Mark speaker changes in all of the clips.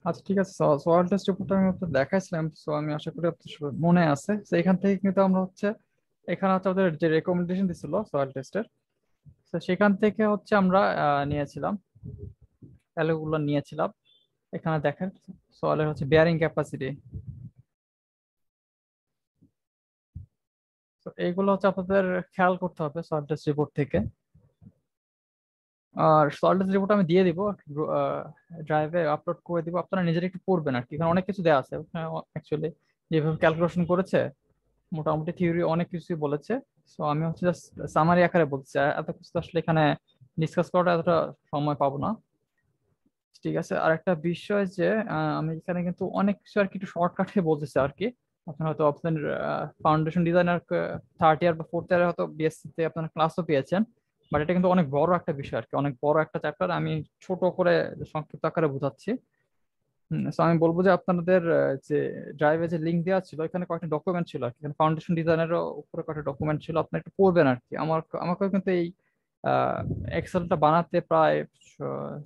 Speaker 1: আচ্ছা ঠিক আছে, সোয়াল টেস্ট রিপোর্টটা আমি আপনাকে দেখাইছিলাম, সো আমি আশা করি আপনার মনে আছে। তো এখান থেকে কিন্তু আমরা হচ্ছে এখানে হচ্ছে আমাদের যে রেকমেন্ডেশন দিছিল সোয়াল টেস্টের, তো সেখান থেকে হচ্ছে আমরা নিয়েছিলাম, ভ্যালুগুলো নিয়েছিলাম। এখানে দেখেন সোয়ালের হচ্ছে বিয়ারিং ক্যাপাসিটি, তো এইগুলো হচ্ছে আপনাদের খেয়াল করতে হবে সোয়াল টেস্ট রিপোর্ট থেকে। আর সোয়াল টেস্ট রিপোর্ট আমি দিয়ে দিব, ড্রাইভে আপলোড করে দিব, আপনারা নিজেরা একটু পড়বেন আর কি, কারণ অনেক কিছু দেওয়া আছে অ্যাকচুয়ালি, যেভাবে ক্যালকুলেশন করেছে মোটামুটি থিওরি অনেক কিছুই বলেছে। সো আমি হচ্ছে জাস্ট সামারি আকারে বলছি, এত কিছু তো আসলে এখানে ডিসকাস করাটা এতটা সময় পাবো না। ঠিক আছে, আর একটা বিষয় যে আমি এখানে কিন্তু অনেক কিছু আর কি একটু শর্টকাটে বলতেছি আর কি। আপনার হয়তো আপনার ফাউন্ডেশন ডিজাইনার থার্ড ইয়ার বা ফোর্থ ইয়ারে হয়তো বিএসসি তে আপনার ক্লাসও পেয়েছেন, বাট এটা কিন্তু অনেক বড় একটা বিষয় আর কি, অনেক বড় একটা চ্যাপ্টার। আমি ছোট করে সংক্ষিপ্ত আকারে বোঝাচ্ছি। তো আমি বলবো যে আপনাদের যে ড্রাইভে যে লিঙ্ক দেওয়া ছিল, এখানে কয়েকটা ডকুমেন্ট ছিল আর কি, এখানে ফাউন্ডেশন ডিজাইনেরও উপরে কয়েকটা ডকুমেন্ট ছিল, আপনি একটু পড়বেন আর কি। আমাকেও কিন্তু এই এক্সেলটা বানাতে প্রায়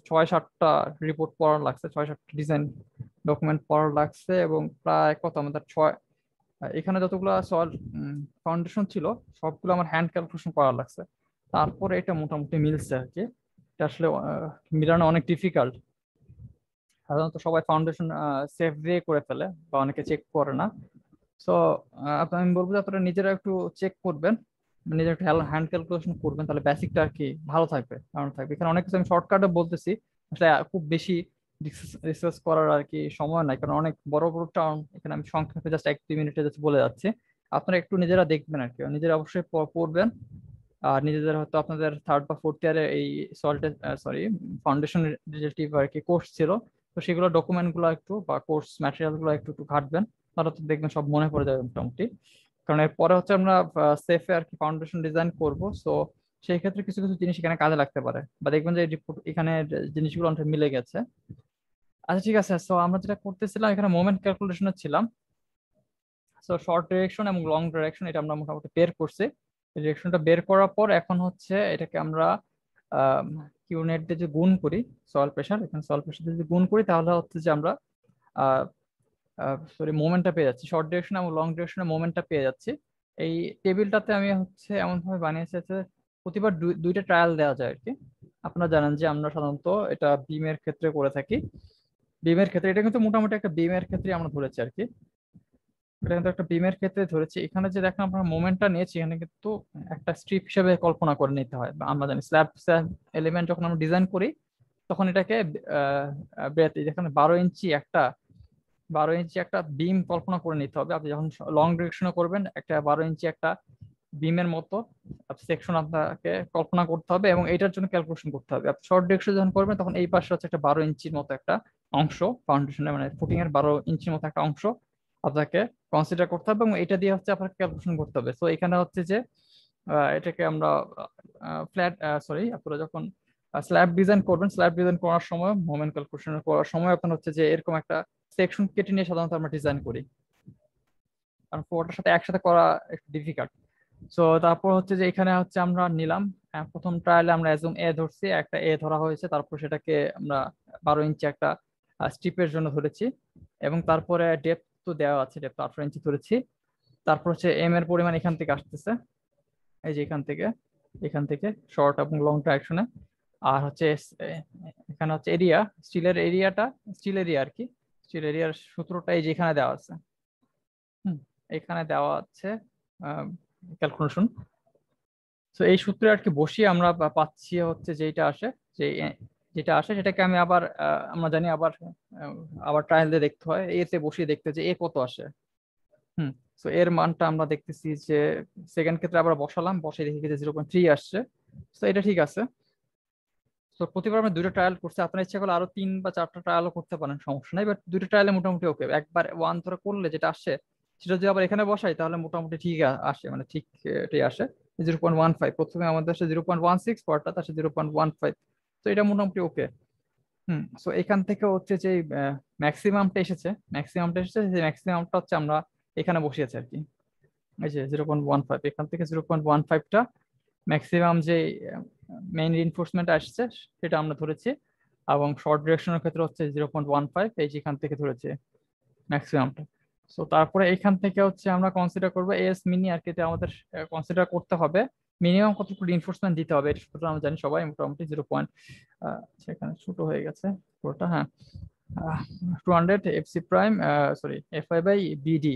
Speaker 1: 6-7টা রিপোর্ট পড়ার লাগছে, 6-7টা ডিজাইন ডকুমেন্ট পড়ার লাগছে, এবং প্রায় কত আমাদের এখানে যতগুলো সল ফাউন্ডেশন ছিল সবগুলো আমার হ্যান্ড ক্যালকুলেশন করা লাগছে। তারপরে এটা মোটামুটি মিলছে আর কি। এটা আসলে মিলানো অনেক ডিফিকাল্ট। সাধারণত সবাই ফাউন্ডেশন সেভ দিয়ে করে ফেলে বা অনেকে চেক করে না। সো আমি বলবো যে আপনারা নিজেরা একটু চেক করবেন, নিজেরা একটু হ্যান্ড ক্যালকুলেশন করবেন, তাহলে বেসিকটা আর কি ভালো থাকবে, কারণ থাকবে এখানে অনেক কিছু আমি শর্টকাটে বলতেছি। আসলে খুব বেশি রিসার্চ করার আর কি সময় নাই, কারণ অনেক বড় বড় টার্ম এখানে আমি সংক্ষেপে জাস্ট 1-2 মিনিটে জাস্ট বলে যাচ্ছি। আপনারা একটু নিজেরা দেখবেন আর কি, নিজেরা অবশ্যই পড়বেন। আর নিজেদের হয়তো আপনাদের থার্ড বা ফোর্থ ইয়ারে এই সল্টে সরি ফাউন্ডেশন রিলেটিভ আর কি কোর্স ছিল, তো সেগুলো ডকুমেন্ট গুলো একটু বা কোর্স ম্যাটেরিয়াল গুলো একটু একটু ঘাটবেন, তাহলে তো দেখবেন সব মনে পড়ে যাবে মোটামুটি। কারণ এরপরে হচ্ছে আমরা সেফে আর কি ফাউন্ডেশন ডিজাইন করব। সো সেই ক্ষেত্রে কিছু কিছু জিনিস এখানে কাজে লাগতে পারে, বা দেখবেন যে এখানে জিনিসগুলো অনেক মিলে গেছে। আচ্ছা ঠিক আছে, সো আমরা যেটা করতেছিলাম এখানে মোমেন্ট ক্যালকুলেশনে ছিলাম। সো শর্ট ডিরেকশন এবং লং ডিরেকশন এটা আমরা মোটামুটি বের করছি। ডিরেকশনটা বের করার পর এখন হচ্ছে এটাকে আমরা কিউনেট দিয়ে যে গুণ করি, সয়েল প্রেশার, এখানে সয়েল প্রেশার দিয়ে যদি গুণ করি তাহলে হচ্ছে যে আমরা সরি মোমেন্টটা পেয়ে যাচ্ছি, শর্ট ডিরেকশন এবং লং ডিরেকশনের মোমেন্টটা পেয়ে যাচ্ছি। এই টেবিলটাতে আমি হচ্ছে এমন ভাবে বানিয়েছি যে প্রতিবার দুইটা ট্রায়াল দেওয়া যায় আর কি। আপনারা জানেন যে আমরা সাধারণত এটা বিমের ক্ষেত্রে করে থাকি। বিমের ক্ষেত্রে এটা কিন্তু মোটামুটি একটা বিমের ক্ষেত্রে আমরা ধরেছি আর কি, এটা কিন্তু একটা বিমের ক্ষেত্রে ধরেছি। এখানে যে দেখেন আমরা মোমেন্টটা নিয়েছি, এখানে কিন্তু একটা স্ট্রিপ হিসেবে কল্পনা করে নিতে হয়, বা আমরা জানি স্ল্যাব এলিমেন্ট যখন আমরা ডিজাইন করি তখন এটাকে ব্রেথ যেখানে 12 ইঞ্চি একটা 12 ইঞ্চি একটা বিম কল্পনা করে নিতে হবে। আপনি যখন লং ডিরেকশনে করবেন একটা 12 ইঞ্চি একটা বিমের মতো সেকশন আপনাকে কল্পনা করতে হবে, এবং এটার জন্য ক্যালকুলেশন করতে হবে। আপনি শর্ট ডিরেকশন যখন করবেন তখন এই পাশে হচ্ছে একটা 12 ইঞ্চির মতো একটা অংশ, ফাউন্ডেশনের মানে ফুটিং এর 12 ইঞ্চির মতো একটা অংশ আপনাকে কনসিডার করতে হবে, এবং এটা দিয়ে হচ্ছে আপনাকে ক্যালকুলেশন করতে হবে। তো এখানে হচ্ছে যে এটাকে আমরা ফ্ল্যাট সরি আপনারা যখন স্ল্যাব ডিজাইন করবেন, স্ল্যাব ডিজাইন করার সময় মোমেন্ট ক্যালকুলেশন করার সময় আপনার হচ্ছে যে এরকম একটা সেকশন কেটে নিয়ে সাধারণত আমরা ডিজাইন করি, কারণ পুরোটার সাথে একসাথে করা একটু ডিফিকাল্ট। সো তারপর হচ্ছে যে এখানে হচ্ছে আমরা নিলাম, প্রথম ট্রায়ালে আমরা অ্যাজুম এ ধরছি, একটা এ ধরা হয়েছে, তারপর সেটাকে আমরা 12 ইঞ্চি একটা স্ট্রিপের জন্য ধরেছি, এবং তারপরে ডেপথ তো দেওয়া আছে, ডেপথ 18 ইঞ্চি ধরেছি। তারপর হচ্ছে এম এর পরিমাণ এখান থেকে আসতেছে, এই যে এখান থেকে শর্ট এবং লং ডাইরেকশনে। আর হচ্ছে এখানে হচ্ছে এরিয়া, স্টিলের এরিয়াটা, স্টিল এরিয়া আর কি, স্টিল এরিয়ার সূত্রটা এই যে এখানে দেওয়া আছে। হুম, এখানে দেওয়া আছে ক্যালকুলেশন। তো এই সূত্রে আর কি বসিয়ে আমরা পাচ্ছি হচ্ছে যেটা আসে, যে যেটা আসে সেটাকে আমি আবার আমরা জানি আবার আবার ট্রায়াল দিয়ে দেখতে হয়, এতে বসিয়ে দেখতে হয় যে এ কত আসে। হুম, তো এর মানটা আমরা দেখতেছি যে সেকেন্ড ক্ষেত্রে আবার বসালাম, বসে দেখি যে 0.3 আসছে। তো এটা ঠিক আছে। তো প্রতিবার আমরা দুটো ট্রায়াল করছি, আপনার ইচ্ছা করলে আরো 3 বা 4টা ট্রায়ালও করতে পারেন, সমস্যা নাই, বাট দুটো ট্রায়ালে মোটামুটি ওকে। একবার ওয়ান ধরে করলে যেটা আসে সেটা যদি আবার এখানে বসাই তাহলে মোটামুটি ঠিক আসে, মানে ঠিক এটাই আসে 0.15। প্রথমে আমাদের আসে 0.16, পরটা আসে 0.15। তো এটা মোটামুটি ওকে। তো এখান থেকে হচ্ছে যে ম্যাক্সিমামটা এসেছে, সেই ম্যাক্সিমামটা হচ্ছে আমরা এখানে বসিয়েছি আর কি। এই যে 0.15, এখান থেকে 0.15টা ম্যাক্সিমাম যে মেইন রিইনফোর্সমেন্ট আসছে সেটা আমরা ধরেছি। এবং শর্ট ডিরেকশনের ক্ষেত্রে হচ্ছে 0.15, এই যেখান থেকে ধরেছে ম্যাক্সিমামটা। সো তারপরে এখান থেকে হচ্ছে আমরা কনসিডার করবো এস মিনি আর কি, এটা আমাদের কনসিডার করতে হবে মিনিমাম কতটুকু রিইনফোর্সমেন্ট দিতে হবে, এটা সূত্রটা আমরা জানি সবাই মোটামুটি 0. সেখানে ছোট হয়ে গেছে পুরোটা, হ্যাঁ 200 FC prime, sorry FI by BD,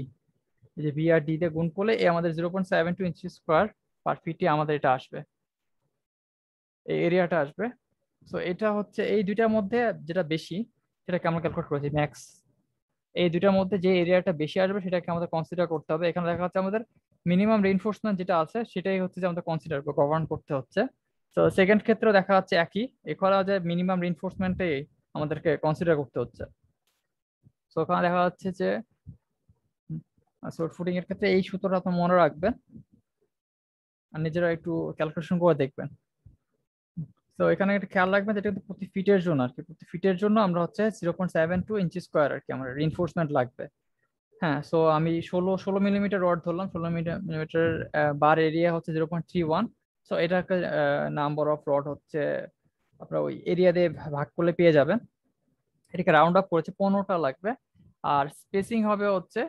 Speaker 1: এই যে বি আর ডি দিয়ে গুণ করলে আমাদের 0.72 ইঞ্চি স্কোয়ার পার ফিটে আমাদের এটা আসবে, এই এরিয়াটা আসবে। সো এটা হচ্ছে এই দুইটার মধ্যে যেটা বেশি সেটাকে আমরা ক্যালকুলেট করেছি ম্যাক্স, এই দুইটার মধ্যে যে এরিয়াটা বেশি আসবে সেটাকে আমাদের কনসিডার করতে হবে। এখানে দেখা যাচ্ছে আমাদের মিনিমাম রেইনফোর্সমেন্ট যেটা আছে সেটাই হচ্ছে যে আমাদের কনসিডার গভর্ন করতে হচ্ছে। তো সেকেন্ড ক্ষেত্রে দেখা যাচ্ছে একই, এছাড়া যে মিনিমাম রেইনফোর্সমেন্টে আমাদেরকে কনসিডার করতে হচ্ছে। তো ওখানে দেখা যাচ্ছে যে সোর্ট ফুটিং এর ক্ষেত্রে এই সূত্রটা আপনার মনে রাখবেন আর নিজেরা একটু ক্যালকুলেশন করে দেখবেন। তো এখানে একটা খেয়াল রাখবেন যেটা কিন্তু প্রতি ফিটের জন্য আর কি, প্রতি ফিটের জন্য আমরা হচ্ছে 0.72 ইঞ্চি স্কোয়ার আর কি আমার রিইনফোর্সমেন্ট লাগবে। হ্যাঁ, সো আমি 16 মিলিমিটার রড ধরলাম, 16 মিলিমিটার বার এরিয়া হচ্ছে 0.31। সো এটাকে নাম্বার অফ রড হচ্ছে আপনার ওই এরিয়া দিয়ে ভাগ করলে পেয়ে যাবেন। এটাকে রাউন্ড আপ করেছে 15টা লাগবে। আর স্পেসিং হবে হচ্ছে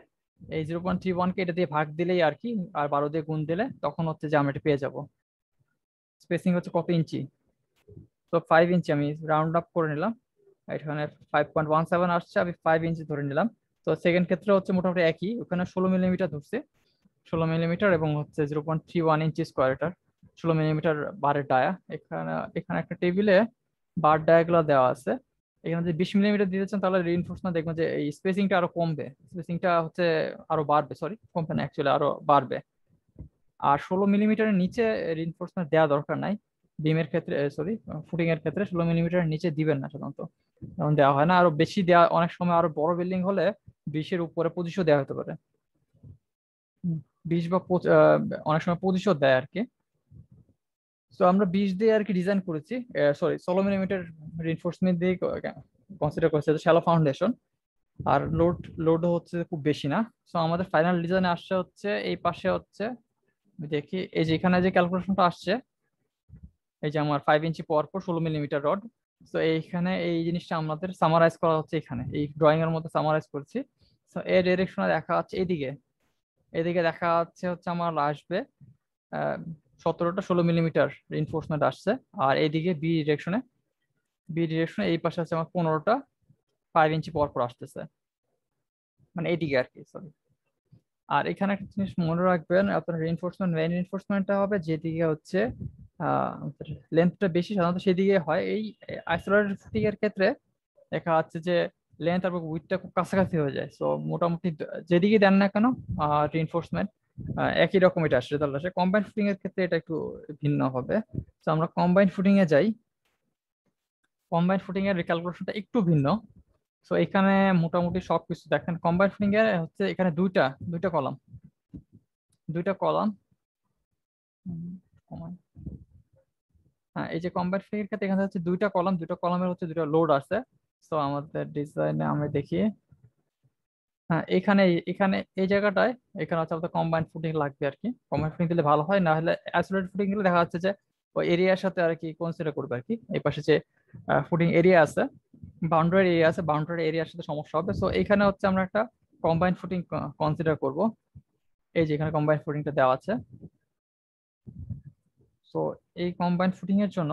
Speaker 1: এই 0.31কে এটা দিয়ে ভাগ দিলেই আর কি, আর 12 দিয়ে গুণ দিলে তখন হচ্ছে যে আমরা এটা পেয়ে যাব। স্পেসিং হচ্ছে কত ইঞ্চি, তো 5 ইঞ্চি আমি রাউন্ড আপ করে নিলাম, এখানে 5.17 আসছে, আমি 5 ইঞ্চি ধরে নিলাম। তো সেকেন্ড ক্ষেত্রে হচ্ছে মোটামুটি একই, ওখানে 16 মিলিমিটার ধরছে, 16 মিলিমিটার এবং হচ্ছে 0.31 ইঞ্চি স্কোয়ার, এটার 16 মিলিমিটার বারের ডায়া। এখানে এখানে একটা টেবিলে বার ডায়াগুলো দেওয়া আছে। এখানে যদি 20 মিলিমিটার দিতে চান তাহলে রিইনফোর্সমেন্ট দেখবেন যে এই স্পেসিংটা আরো কমবে, স্পেসিংটা হচ্ছে আরো বাড়বে, সরি কমবে না, অ্যাকচুয়ালি আরো বাড়বে। আর 16 মিলিমিটারের নিচে রিইনফোর্সমেন্ট দেওয়া দরকার নাই বিমের ক্ষেত্রে, সরি ফুটিং এর ক্ষেত্রে 16 মিলিমিটারের নিচে দিবেন না সাধারণত, কারণ দেওয়া হয় না। আরো বেশি দেওয়া অনেক সময়, আরো বড় বিল্ডিং হলে 20-এর উপরে 25ও দেওয়া হতে পারে। 20 বা অনেক সময় 25ও দেয় আর কি। তো আমরা 20 দিয়ে আর কি ডিজাইন করেছি, সরি 16 মিলিমিটার রিইনফোর্সমেন্ট দিয়ে কনসিডার করেছি শ্যালো ফাউন্ডেশন। আর লোড লোড হচ্ছে খুব বেশি না। তো আমাদের ফাইনাল ডিজাইনে আসছে হচ্ছে এই পাশে হচ্ছে, আমি দেখি এই যে এখানে যে ক্যালকুলেশনটা আসছে, এই যে আমার 5 ইঞ্চি পর পর 16 মিলিমিটার রড। তো এইখানে এই জিনিসটা আমাদের সামারাইজ করা হচ্ছে, এখানে এই ড্রয়িং এর মধ্যে সামারাইজ করছি। তো এর ডিরেকশনে দেখা যাচ্ছে এদিকে, এদিকে দেখা যাচ্ছে হচ্ছে আমার আসবে 17টা 16 মিলিমিটার রিইনফোর্সমেন্ট আসছে। আর এইদিকে বি ডিরেকশনে এই পাশে আছে আমার 15টা 5 ইঞ্চি পর পর আসতেছে, মানে এইদিকে আর কি, সরি। আর এখানে একটা জিনিস মনে রাখবেন, আপনার রিইনফোর্সমেন্ট মেইন রিইনফোর্সমেন্টটা হবে যেদিকে হচ্ছে লেন্থটা বেশি, সাধারণত সেদিকে হয়। এই আইসোলেটেড ফুটিং এর ক্ষেত্রে দেখা যাচ্ছে যে লেন্থ আর উইডথটা খুব কাছাকাছি হয়ে যায়। সো মোটামুটি যেদিকে দেন না কেন রিইনফোর্সমেন্ট একই রকম এটা আসে, রেজাল্ট আসে। কম্বাইন্ড ফুটিং এর ক্ষেত্রে এটা একটু ভিন্ন হবে। তো আমরা কম্বাইন্ড ফুটিং এ যাই, কম্বাইন্ড ফুটিং এর ক্যালকুলেশনটা একটু ভিন্ন। সো এখানে মোটামুটি সবকিছু দেখেন, কম্বাইন্ড ফুটিং এর হচ্ছে এখানে দুইটা দুইটা কলাম, দুইটা কলাম। হ্যাঁ, এই যে কম্বাইন্ড ফুটিং এর ক্ষেত্রে এখানে হচ্ছে দুইটা কলাম, দুইটা কলামের হচ্ছে দুইটা লোড আছে। তো আমাদের ডিজাইনে আমরা দেখি, হ্যাঁ এখানে এখানে এই জায়গাটায় এখানে হচ্ছে আমাদের কম্বাইন্ড ফুটিং লাগবে আর কি, কম্বাইন্ড ফুটিং দিলে ভালো হয়, না হলে আইসোলেটেড ফুটিং দিলে দেখা যাচ্ছে যে ওই এরিয়ার সাথে আর কি কনসিডার করবে আর কি। এই পাশে যে ফুটিং এরিয়া আছে, বাউন্ডারি এরিয়া আছে, বাউন্ডারি এরিয়ার সাথে সমস্যা হবে। সো এখানে হচ্ছে আমরা একটা কম্বাইন্ড ফুটিং কনসিডার করব। এই যে এখানে কম্বাইন্ড ফুটিংটা দেওয়া আছে। সো এই কম্বাইন্ড ফুটিং এর জন্য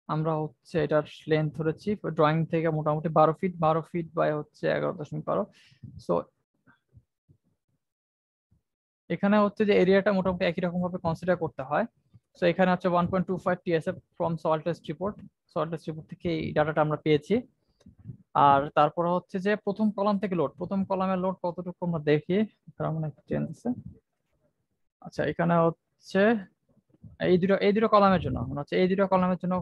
Speaker 1: আমরা হচ্ছে এটার লেন্থ ধরেছি ড্রয়িং থেকে মোটামুটি 12 ফিট, 12 ফিট বাই হচ্ছে 11.12। সো এখানে হচ্ছে যে এরিয়াটা মোটামুটি একই রকম ভাবে কনসিডার করতে হয়। তো এখানে হচ্ছে 1.25 টিএসএফ ফ্রম সল্টেস্ট রিপোর্ট, সল্টেস্ট রিপোর্ট থেকে এই ডাটাটা আমরা পেয়েছি। আর তারপর হচ্ছে যে প্রথম কলাম থেকে লোড, প্রথম কলামের লোড কতটুকু আমরা দেখি, মানে চেঞ্জ আছে। আচ্ছা এখানে হচ্ছে এই দুটো কলামের জন্য আমরা হচ্ছে এই দুটো কলামের জন্য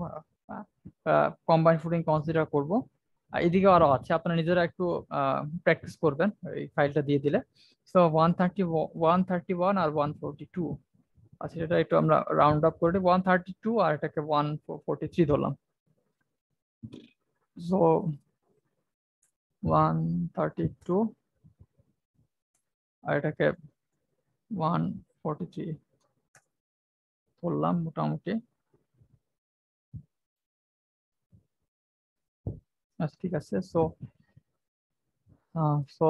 Speaker 1: কম্বাইন ফুটিং কনসিডার করব। আর এদিকে আরো আছে, আপনারা নিজেরা একটু প্র্যাকটিস করবেন এই ফাইলটা দিয়ে দিলে। তো 131 আর 142, আচ্ছা এটা একটু আমরা রাউন্ড আপ করে 132 আর এটাকে 143 ধরলাম। সো 132 আর এটাকে 143 ধরলাম মোটামুটি। আচ্ছা ঠিক আছে। সো সো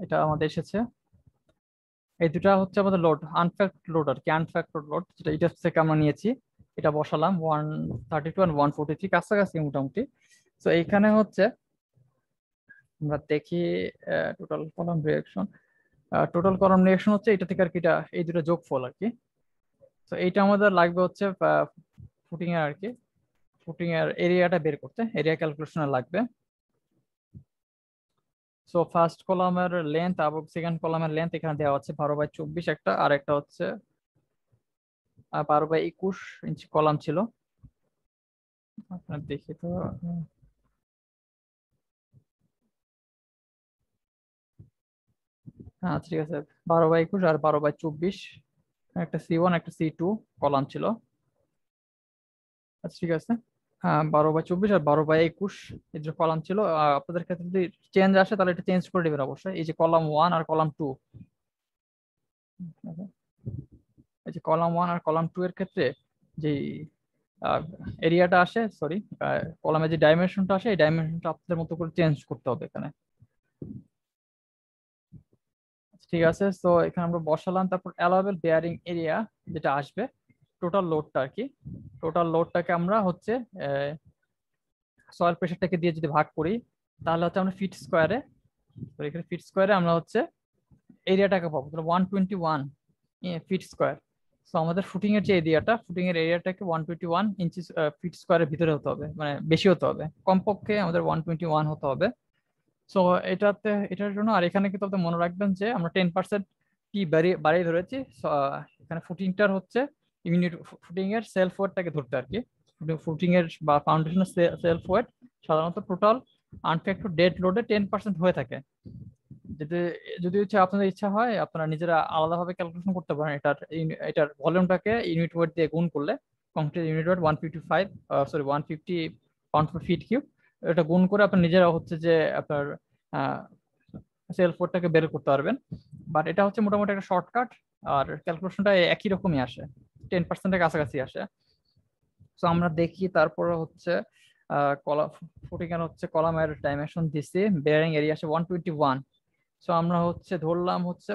Speaker 1: এটা আমাদের এসেছে। এই দুটা হচ্ছে আমাদের লোড, আনফ্যাক্ট লোড আর কি, আনফ্যাক্টর লোড, যেটা এটা থেকে আমরা নিয়েছি। এটা বসালাম 132 আর 143 কাছাকাছি মোটামুটি। তো এইখানে হচ্ছে আমরা দেখি total column reaction. Total column reaction হচ্ছে এটা থেকে আর কি, এটা এই দুটো যোগফল আর কি। তো এইটা আমাদের লাগবে হচ্ছে ফুটিং এর আর কি, ফুটিং এর এরিয়াটা বের করতে, এরিয়া ক্যালকুলেশনে লাগবে। সো ফার্স্ট কলামের লেন্থ এবং সেকেন্ড কলামের লেন্থ এখানে দেওয়া আছে 12/24 একটা, আর একটা হচ্ছে 12/21 ইঞ্চি কলাম ছিল। আপনার দেখি তো, হ্যাঁ ঠিক আছে, 12/21 আর 12/24, একটা C1 একটা C2 কলাম ছিল। আচ্ছা ঠিক আছে, হ্যাঁ 12/24 আর 12/21 এই যে কলাম ছিল। আপনাদের ক্ষেত্রে যদি চেঞ্জ আসে তাহলে এটা চেঞ্জ করে দিবেন অবশ্যই। এই যে কলাম 1 আর কলাম 2, এই যে কলাম 1 আর কলাম 2 এর ক্ষেত্রে যে এরিয়াটা আসে, সরি, কলামে যে ডাইমেনশনটা আসে, এই ডাইমেনশনটা আপনাদের মতো করে চেঞ্জ করতে হবে এখানে। ঠিক আছে, তো এখানে আমরা বসালাম। তারপর অ্যালাউবেল বেয়ারিং এরিয়া যেটা আসবে, টোটাল লোডটা আর কি, টোটাল লোডটাকে আমরা হচ্ছে সয়েল প্রেশারটাকে দিয়ে যদি ভাগ করি, তাহলে হচ্ছে আমরা ফিট স্কোয়ারে, তো এখানে ফিট স্কোয়ারে আমরা হচ্ছে এরিয়াটাকে পাবো, তাহলে 121 ফিট স্কোয়ার। তো আমাদের ফুটিং এর যে এরিয়াটা, ফুটিং এর এরিয়াটাকে 121 ইঞ্চি ফিট স্কোয়ারের ভিতরে হতে হবে, মানে বেশি হতে হবে, কমপক্ষে আমাদের 121 হতে হবে। সো এটাতে, এটার জন্য আর এখানে কিন্তু আপনি মনে রাখবেন যে আমরা 10% কি বাড়িয়ে বাড়িয়ে ধরেছি। So, এখানে ফুটিংটার হচ্ছে ইউনিট, ফুটিং এর সেলফ ওয়েটটাকে ধরতে আর কি। ফুটিং এর বা ফাউন্ডেশনের সেলফ ওয়েট সাধারণত টোটাল আনফ্যাক্টর ডেড লোডে 10% হয়ে থাকে। যদি যদি হচ্ছে আপনাদের ইচ্ছা হয় আপনারা নিজেরা আলাদাভাবে ক্যালকুলেশন করতে পারেন। এটার ভলিউমটাকে ইউনিট ওয়েট দিয়ে গুণ করলে, concrete unit wait 155, sorry 150 pound পার ফিট কিউব, এটা গুণ করে আপনার নিজেরা হচ্ছে যে আপনার সেলফ ওয়েটটাকে বের করতে পারবেন। বাট এটা হচ্ছে মোটামুটি একটা শর্টকাট, আর ক্যালকুলেশনটা একই রকমই আসে, 10%-এর কাছাকাছি আসে। তো আমরা দেখি তারপরে হচ্ছে কলাম ফুটিং এর হচ্ছে কলামের ডাইমেনশন দিছি, বেয়ারিং এরিয়া আসে 121। সো আমরা হচ্ছে ধরলাম হচ্ছে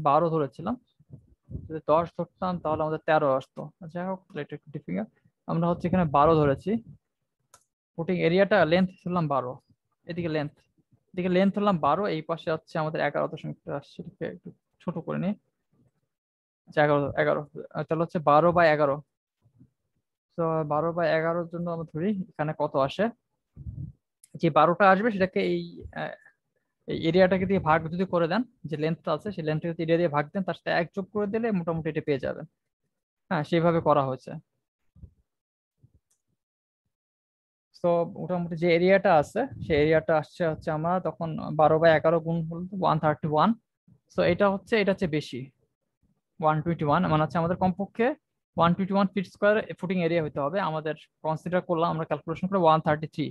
Speaker 1: 12 ধরেছিলাম, যদি 10 ধরতাম তাহলে আমাদের 13 আসতো। যাই হোক এটা একটু ডিফিকাল্ট, আমরা হচ্ছে এখানে 12 ধরেছি। ফুটিং এরিয়াটা লেন্থ ধরলাম 12, এদিকে লেন্থ, এদিকে লেন্থ ধরলাম 12, এই পাশে হচ্ছে আমাদের 11 দশমিক আসছে, এটাকে একটু ছোট করে নিই। আচ্ছা 11 11, তাহলে হচ্ছে 12/11। তো 12/11-র জন্য আমরা ধরি এখানে কত আসে, যে 12টা আসবে সেটাকে এই এরিয়াটাকে দিয়ে ভাগ যদি করে দেন, যে লেন্থটা আছে সেই লেন্থটাকে যদি এরিয়া দিয়ে ভাগ দেন, তার সাথে 1 যোগ করে দিলে মোটামুটি এটা পেয়ে যাবেন। হ্যাঁ সেইভাবে করা হয়েছে। তো মোটামুটি যে এরিয়াটা আছে সেই এরিয়াটা আসছে হচ্ছে আমরা তখন 12/11 গুণ হলো 131। তো এটা হচ্ছে বেশি, 121 মানে হচ্ছে আমাদের কমপক্ষে 121 ফিট স্কোয়ার ফুটিং এরিয়া হতে হবে। আমাদের কনসিডার করলাম, আমরা ক্যালকুলেশন করে 133,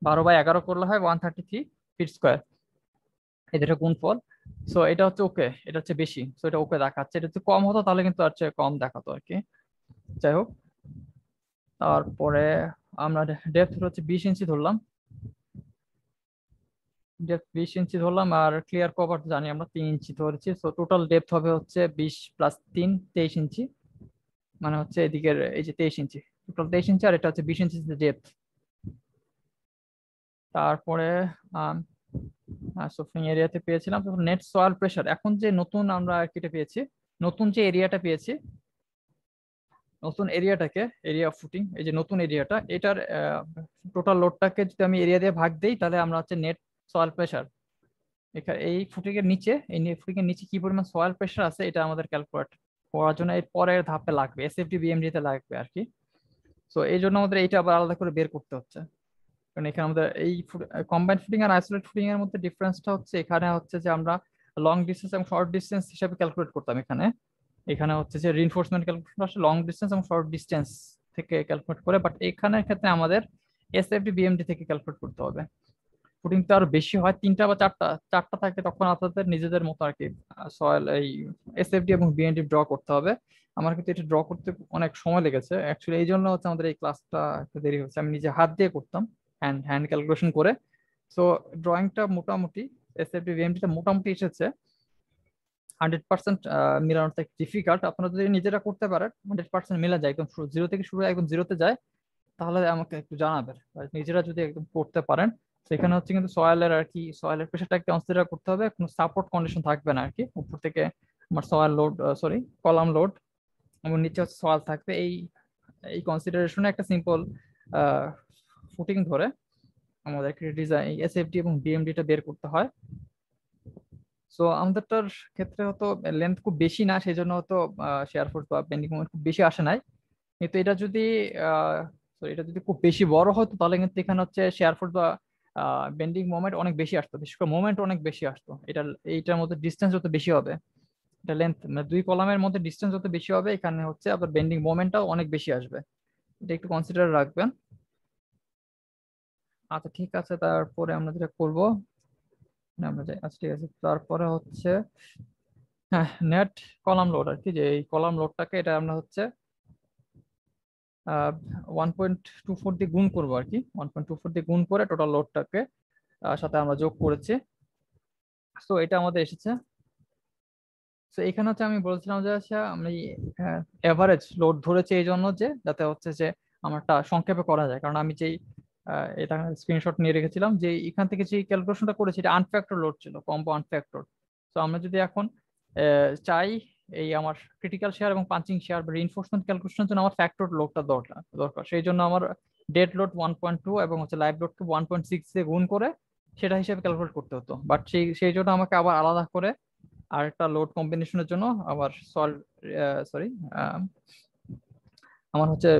Speaker 1: 12/11 করলে হয় 133 ফিট স্কোয়ার, এই যেটা গুণফল। সো এটা হচ্ছে ওকে, এটা হচ্ছে বেশি, সো এটা ওকে দেখাচ্ছে। এটা যদি কম হতো তাহলে কিন্তু আর চেয়ে কম দেখাতো আর কি। যাই হোক, তারপরে আমরা ডেপথ হচ্ছে 20 ইঞ্চি ধরলাম, ডেপথ 20 ইঞ্চি ধরলাম, আর ক্লিয়ার কভার জানি আমরা 3 ইঞ্চি ধরেছি। সো টোটাল ডেপথ হবে হচ্ছে 20 + 3 23 ইঞ্চি, মানে হচ্ছে এদিকের এই যে 23 ইঞ্চি, টোটাল 23 ইঞ্চি, আর এটা হচ্ছে 20 ইঞ্চি ডেপথ। তারপরে সোফিং এরিয়াতে পেয়েছিলাম নেট সয়েল প্রেশার। এখন যে নতুন আমরা কেটে পেয়েছি, নতুন যে এরিয়াটা পেয়েছি, নতুন এরিয়াটাকে, এরিয়া অফ ফুটিং, এই যে নতুন এরিয়াটা, এটার টোটাল লোডটাকে যদি আমি এরিয়া দিয়ে ভাগ দিই, তাহলে আমরা হচ্ছে নেট সয়েল প্রেশার, এখানে এই ফুটিং এর নিচে, এই ফুটিং এর নিচে কি পরিমাণ সয়েল প্রেশার আছে এটা আমাদের ক্যালকুলেট করার জন্য এর পরের ধাপে লাগবে, এসএফডি বিএমডি তে লাগবে আর কি। তো এই জন্য আমাদের এইটা আবার আলাদা করে বের করতে হচ্ছে। কারণ এখানে আমাদের এই কম্বাইন্ড ফুটিং আর আইসোলেট ফুটিং এর মধ্যে ডিফারেন্সটা হচ্ছে, এখানে হচ্ছে যে আমরা লং ডিস্টেন্স এবং শর্ট ডিস্টেন্স হিসাবে ক্যালকুলেট করতাম। এখানে এখানে হচ্ছে যে রিইনফোর্সমেন্ট ক্যালকুলেশন আসলে লং ডিস্টেন্স এবং শর্ট ডিস্টেন্স থেকে ক্যালকুলেট করে, বাট এখানের ক্ষেত্রে আমাদের এসএফডি বিএমডি থেকে ক্যালকুলেট করতে হবে। ফুটিং তো আরো বেশি হয়, 3টা বা 4টা, 4টা থাকে, তখন আপনাদের নিজেদের মতো আর কি সয়েল এই এসএফডি এবং বিএনডি ড্র করতে হবে। আমার কিন্তু এটা ড্র করতে অনেক সময় লেগেছে অ্যাকচুয়ালি, এই জন্য হচ্ছে আমাদের এই ক্লাসটা একটু দেরি হচ্ছে, আমি নিজে হাত দিয়ে করতাম। হ্যান্ড ক্যালকুলেশন করে। সো ড্রয়িংটা মোটামুটি এসএফডি ভিএমডিটা মোটামুটি এসেছে। 100% মিলানোটা ডিফিকাল্ট। আপনারা যদি নিজেরা করতে পারেন 100% মিলা যায়, একদম জিরো থেকে শুরু একদম জিরোতে যায়, তাহলে আমাকে একটু জানাবেন। আর নিজেরা যদি একদম করতে পারেন, সেখানে হচ্ছে কিন্তু সয়েলের আর কি, সয়েলের প্রেশারটা কনসিডার করতে হবে, কোনো সাপোর্ট কন্ডিশন থাকবে না আর কি। উপর থেকে আমার soil load, sorry column load, এবং নিচে হচ্ছে সয়েল থাকবে। এই এই কনসিডারেশনে একটা সিম্পল ফুটিং ধরে আমাদেরকে ডিজাইন এসএফডি এবং বিএমডিটা বের করতে হয়। সো আমাদেরটার ক্ষেত্রে হতো লেন্থ খুব বেশি না, সেই জন্য হতো শেয়ার ফোর্স বা বেন্ডিং মোমেন্ট খুব বেশি আসে নাই। কিন্তু এটা যদি আহ, sorry, এটা যদি খুব বেশি বড় হতো, তাহলে কিন্তু এখানে হচ্ছে শেয়ার ফোর্স বা বেন্ডিং মোমেন্ট অনেক বেশি আসতো, বিশেষ করে মোমেন্ট অনেক বেশি আসতো। এইটার মধ্যে ডিস্টেন্স যত বেশি হবে, এটা লেন্থ মানে দুই কলামের মধ্যে ডিস্টেন্স যত বেশি হবে, এখানে হচ্ছে আবার বেন্ডিং মোমেন্টটাও অনেক বেশি আসবে। এটা একটু কনসিডার রাখবেন। আচ্ছা ঠিক আছে, তারপরে আমরা যেটা করবো, আমরা যাই। আচ্ছা ঠিক আছে, তারপরে হচ্ছে হ্যাঁ নেট কলাম লোড আর কি, যে এই কলাম লোডটাকে এটা আমরা হচ্ছে 1.24 দিয়ে গুণ করবো আর কি। 1.24 দিয়ে গুণ করে টোটাল লোডটাকে সাথে আমরা যোগ করেছি। তো এটা আমাদের এসেছে। তো এখানে হচ্ছে আমি বলছিলাম যে আচ্ছা আমি এভারেজ লোড ধরেছি এই জন্য যে যাতে হচ্ছে যে আমারটা সংক্ষেপে করা যায়, কারণ আমি যেই এটা স্ক্রিনশট নিয়ে রেখেছিলাম, যে এখান থেকে যে ক্যালকুলেশনটা করেছি এটা আনফ্যাক্টর লোড ছিল, কম্বো আনফ্যাক্টর। তো আমরা যদি এখন চাই এই আমার ক্রিটিক্যাল শেয়ার এবং পাঞ্চিং শেয়ার বা রিইনফোর্সমেন্ট ক্যালকুলেশনের জন্য আমার ফ্যাক্টর লোডটা দরকার দরকার সেই জন্য আমার ডেড লোড 1.2 এবং হচ্ছে লাইভ লোডকে 1.6 দিয়ে গুণ করে সেটা হিসেবে ক্যালকুলেট করতে হতো। বাট সেই জন্য আমাকে আবার আলাদা করে আর একটা লোড কম্বিনেশনের জন্য আবার সরি আমার হচ্ছে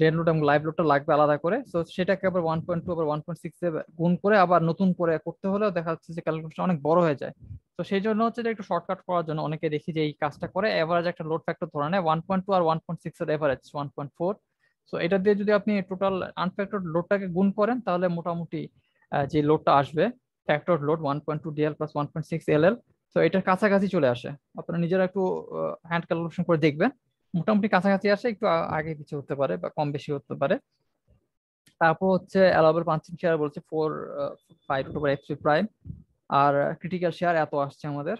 Speaker 1: ডেড লোড এবং লাইভ লোডটা লাগবে আলাদা করে। তো সেটাকে আবার 1.2 আবার 1.6 এ গুণ করে আবার নতুন করে করতে হলেও দেখা যাচ্ছে যে ক্যালকুলেশন অনেক বড় হয়ে যায়। তো সেই জন্য হচ্ছে যে একটু শর্টকাট করার জন্য অনেকে দেখি যে এই কাজটা করে এভারেজ একটা লোড ফ্যাক্টর ধরে নেয় 1.2 আর 1.6 এর এভারেজ 1.4। তো এটা দিয়ে যদি আপনি টোটাল আনফ্যাক্টর লোডটাকে গুণ করেন, তাহলে মোটামুটি যে লোডটা আসবে factor load 1.2 DL plus 1.6 LL, তো এটার কাছাকাছি চলে আসে। আপনারা নিজেরা একটু হ্যান্ড ক্যালকুলেশন করে দেখবেন, মোটামুটি কাছাকাছি আসে, একটু আগে কিছু হতে পারে বা কম বেশি হতে পারে। তারপর হচ্ছে অ্যালাউবেল পাঞ্চিং শেয়ার বলছে 4.5 প্রাইম, আর ক্রিটিক্যাল শেয়ার এত আসছে আমাদের।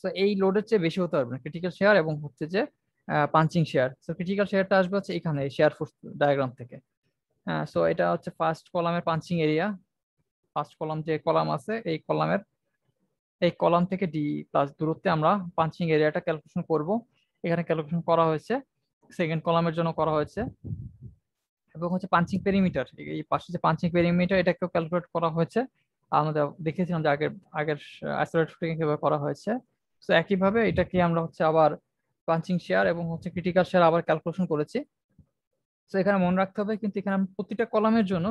Speaker 1: তো এই লোডের চেয়ে বেশি হতে পারবে না ক্রিটিক্যাল শেয়ার এবং হচ্ছে যে পাঞ্চিং শেয়ার। তো ক্রিটিক্যাল শেয়ারটা আসবে হচ্ছে এখানে শেয়ার ফোর্স ডায়াগ্রাম থেকে। হ্যাঁ, সো এটা হচ্ছে ফার্স্ট কলামের পাঞ্চিং এরিয়া। ফার্স্ট কলাম যে কলাম আছে এই কলাম থেকে ডি প্লাস দূরত্বে আমরা পাঞ্চিং এরিয়াটা ক্যালকুলেশন করব। এখানে ক্যালকুলেশন করা হয়েছে, সেকেন্ড কলামের জন্য করা হয়েছে। এবং হচ্ছে পাঞ্চিং পেরিমিটার, এই পাশে যে পাঞ্চিং পেরিমিটার এটাকেও ক্যালকুলেট করা হয়েছে। আমরা দেখেছিলাম যে আগের আগের আইসোলেট শুটিং কিভাবে করা হয়েছে। তো একইভাবে এটাকে আমরা হচ্ছে আবার পাঞ্চিং শেয়ার এবং হচ্ছে ক্রিটিক্যাল শেয়ার আবার ক্যালকুলেশন করেছি। তো এখানে মনে রাখতে হবে কিন্তু এখানে প্রতিটা কলামের জন্য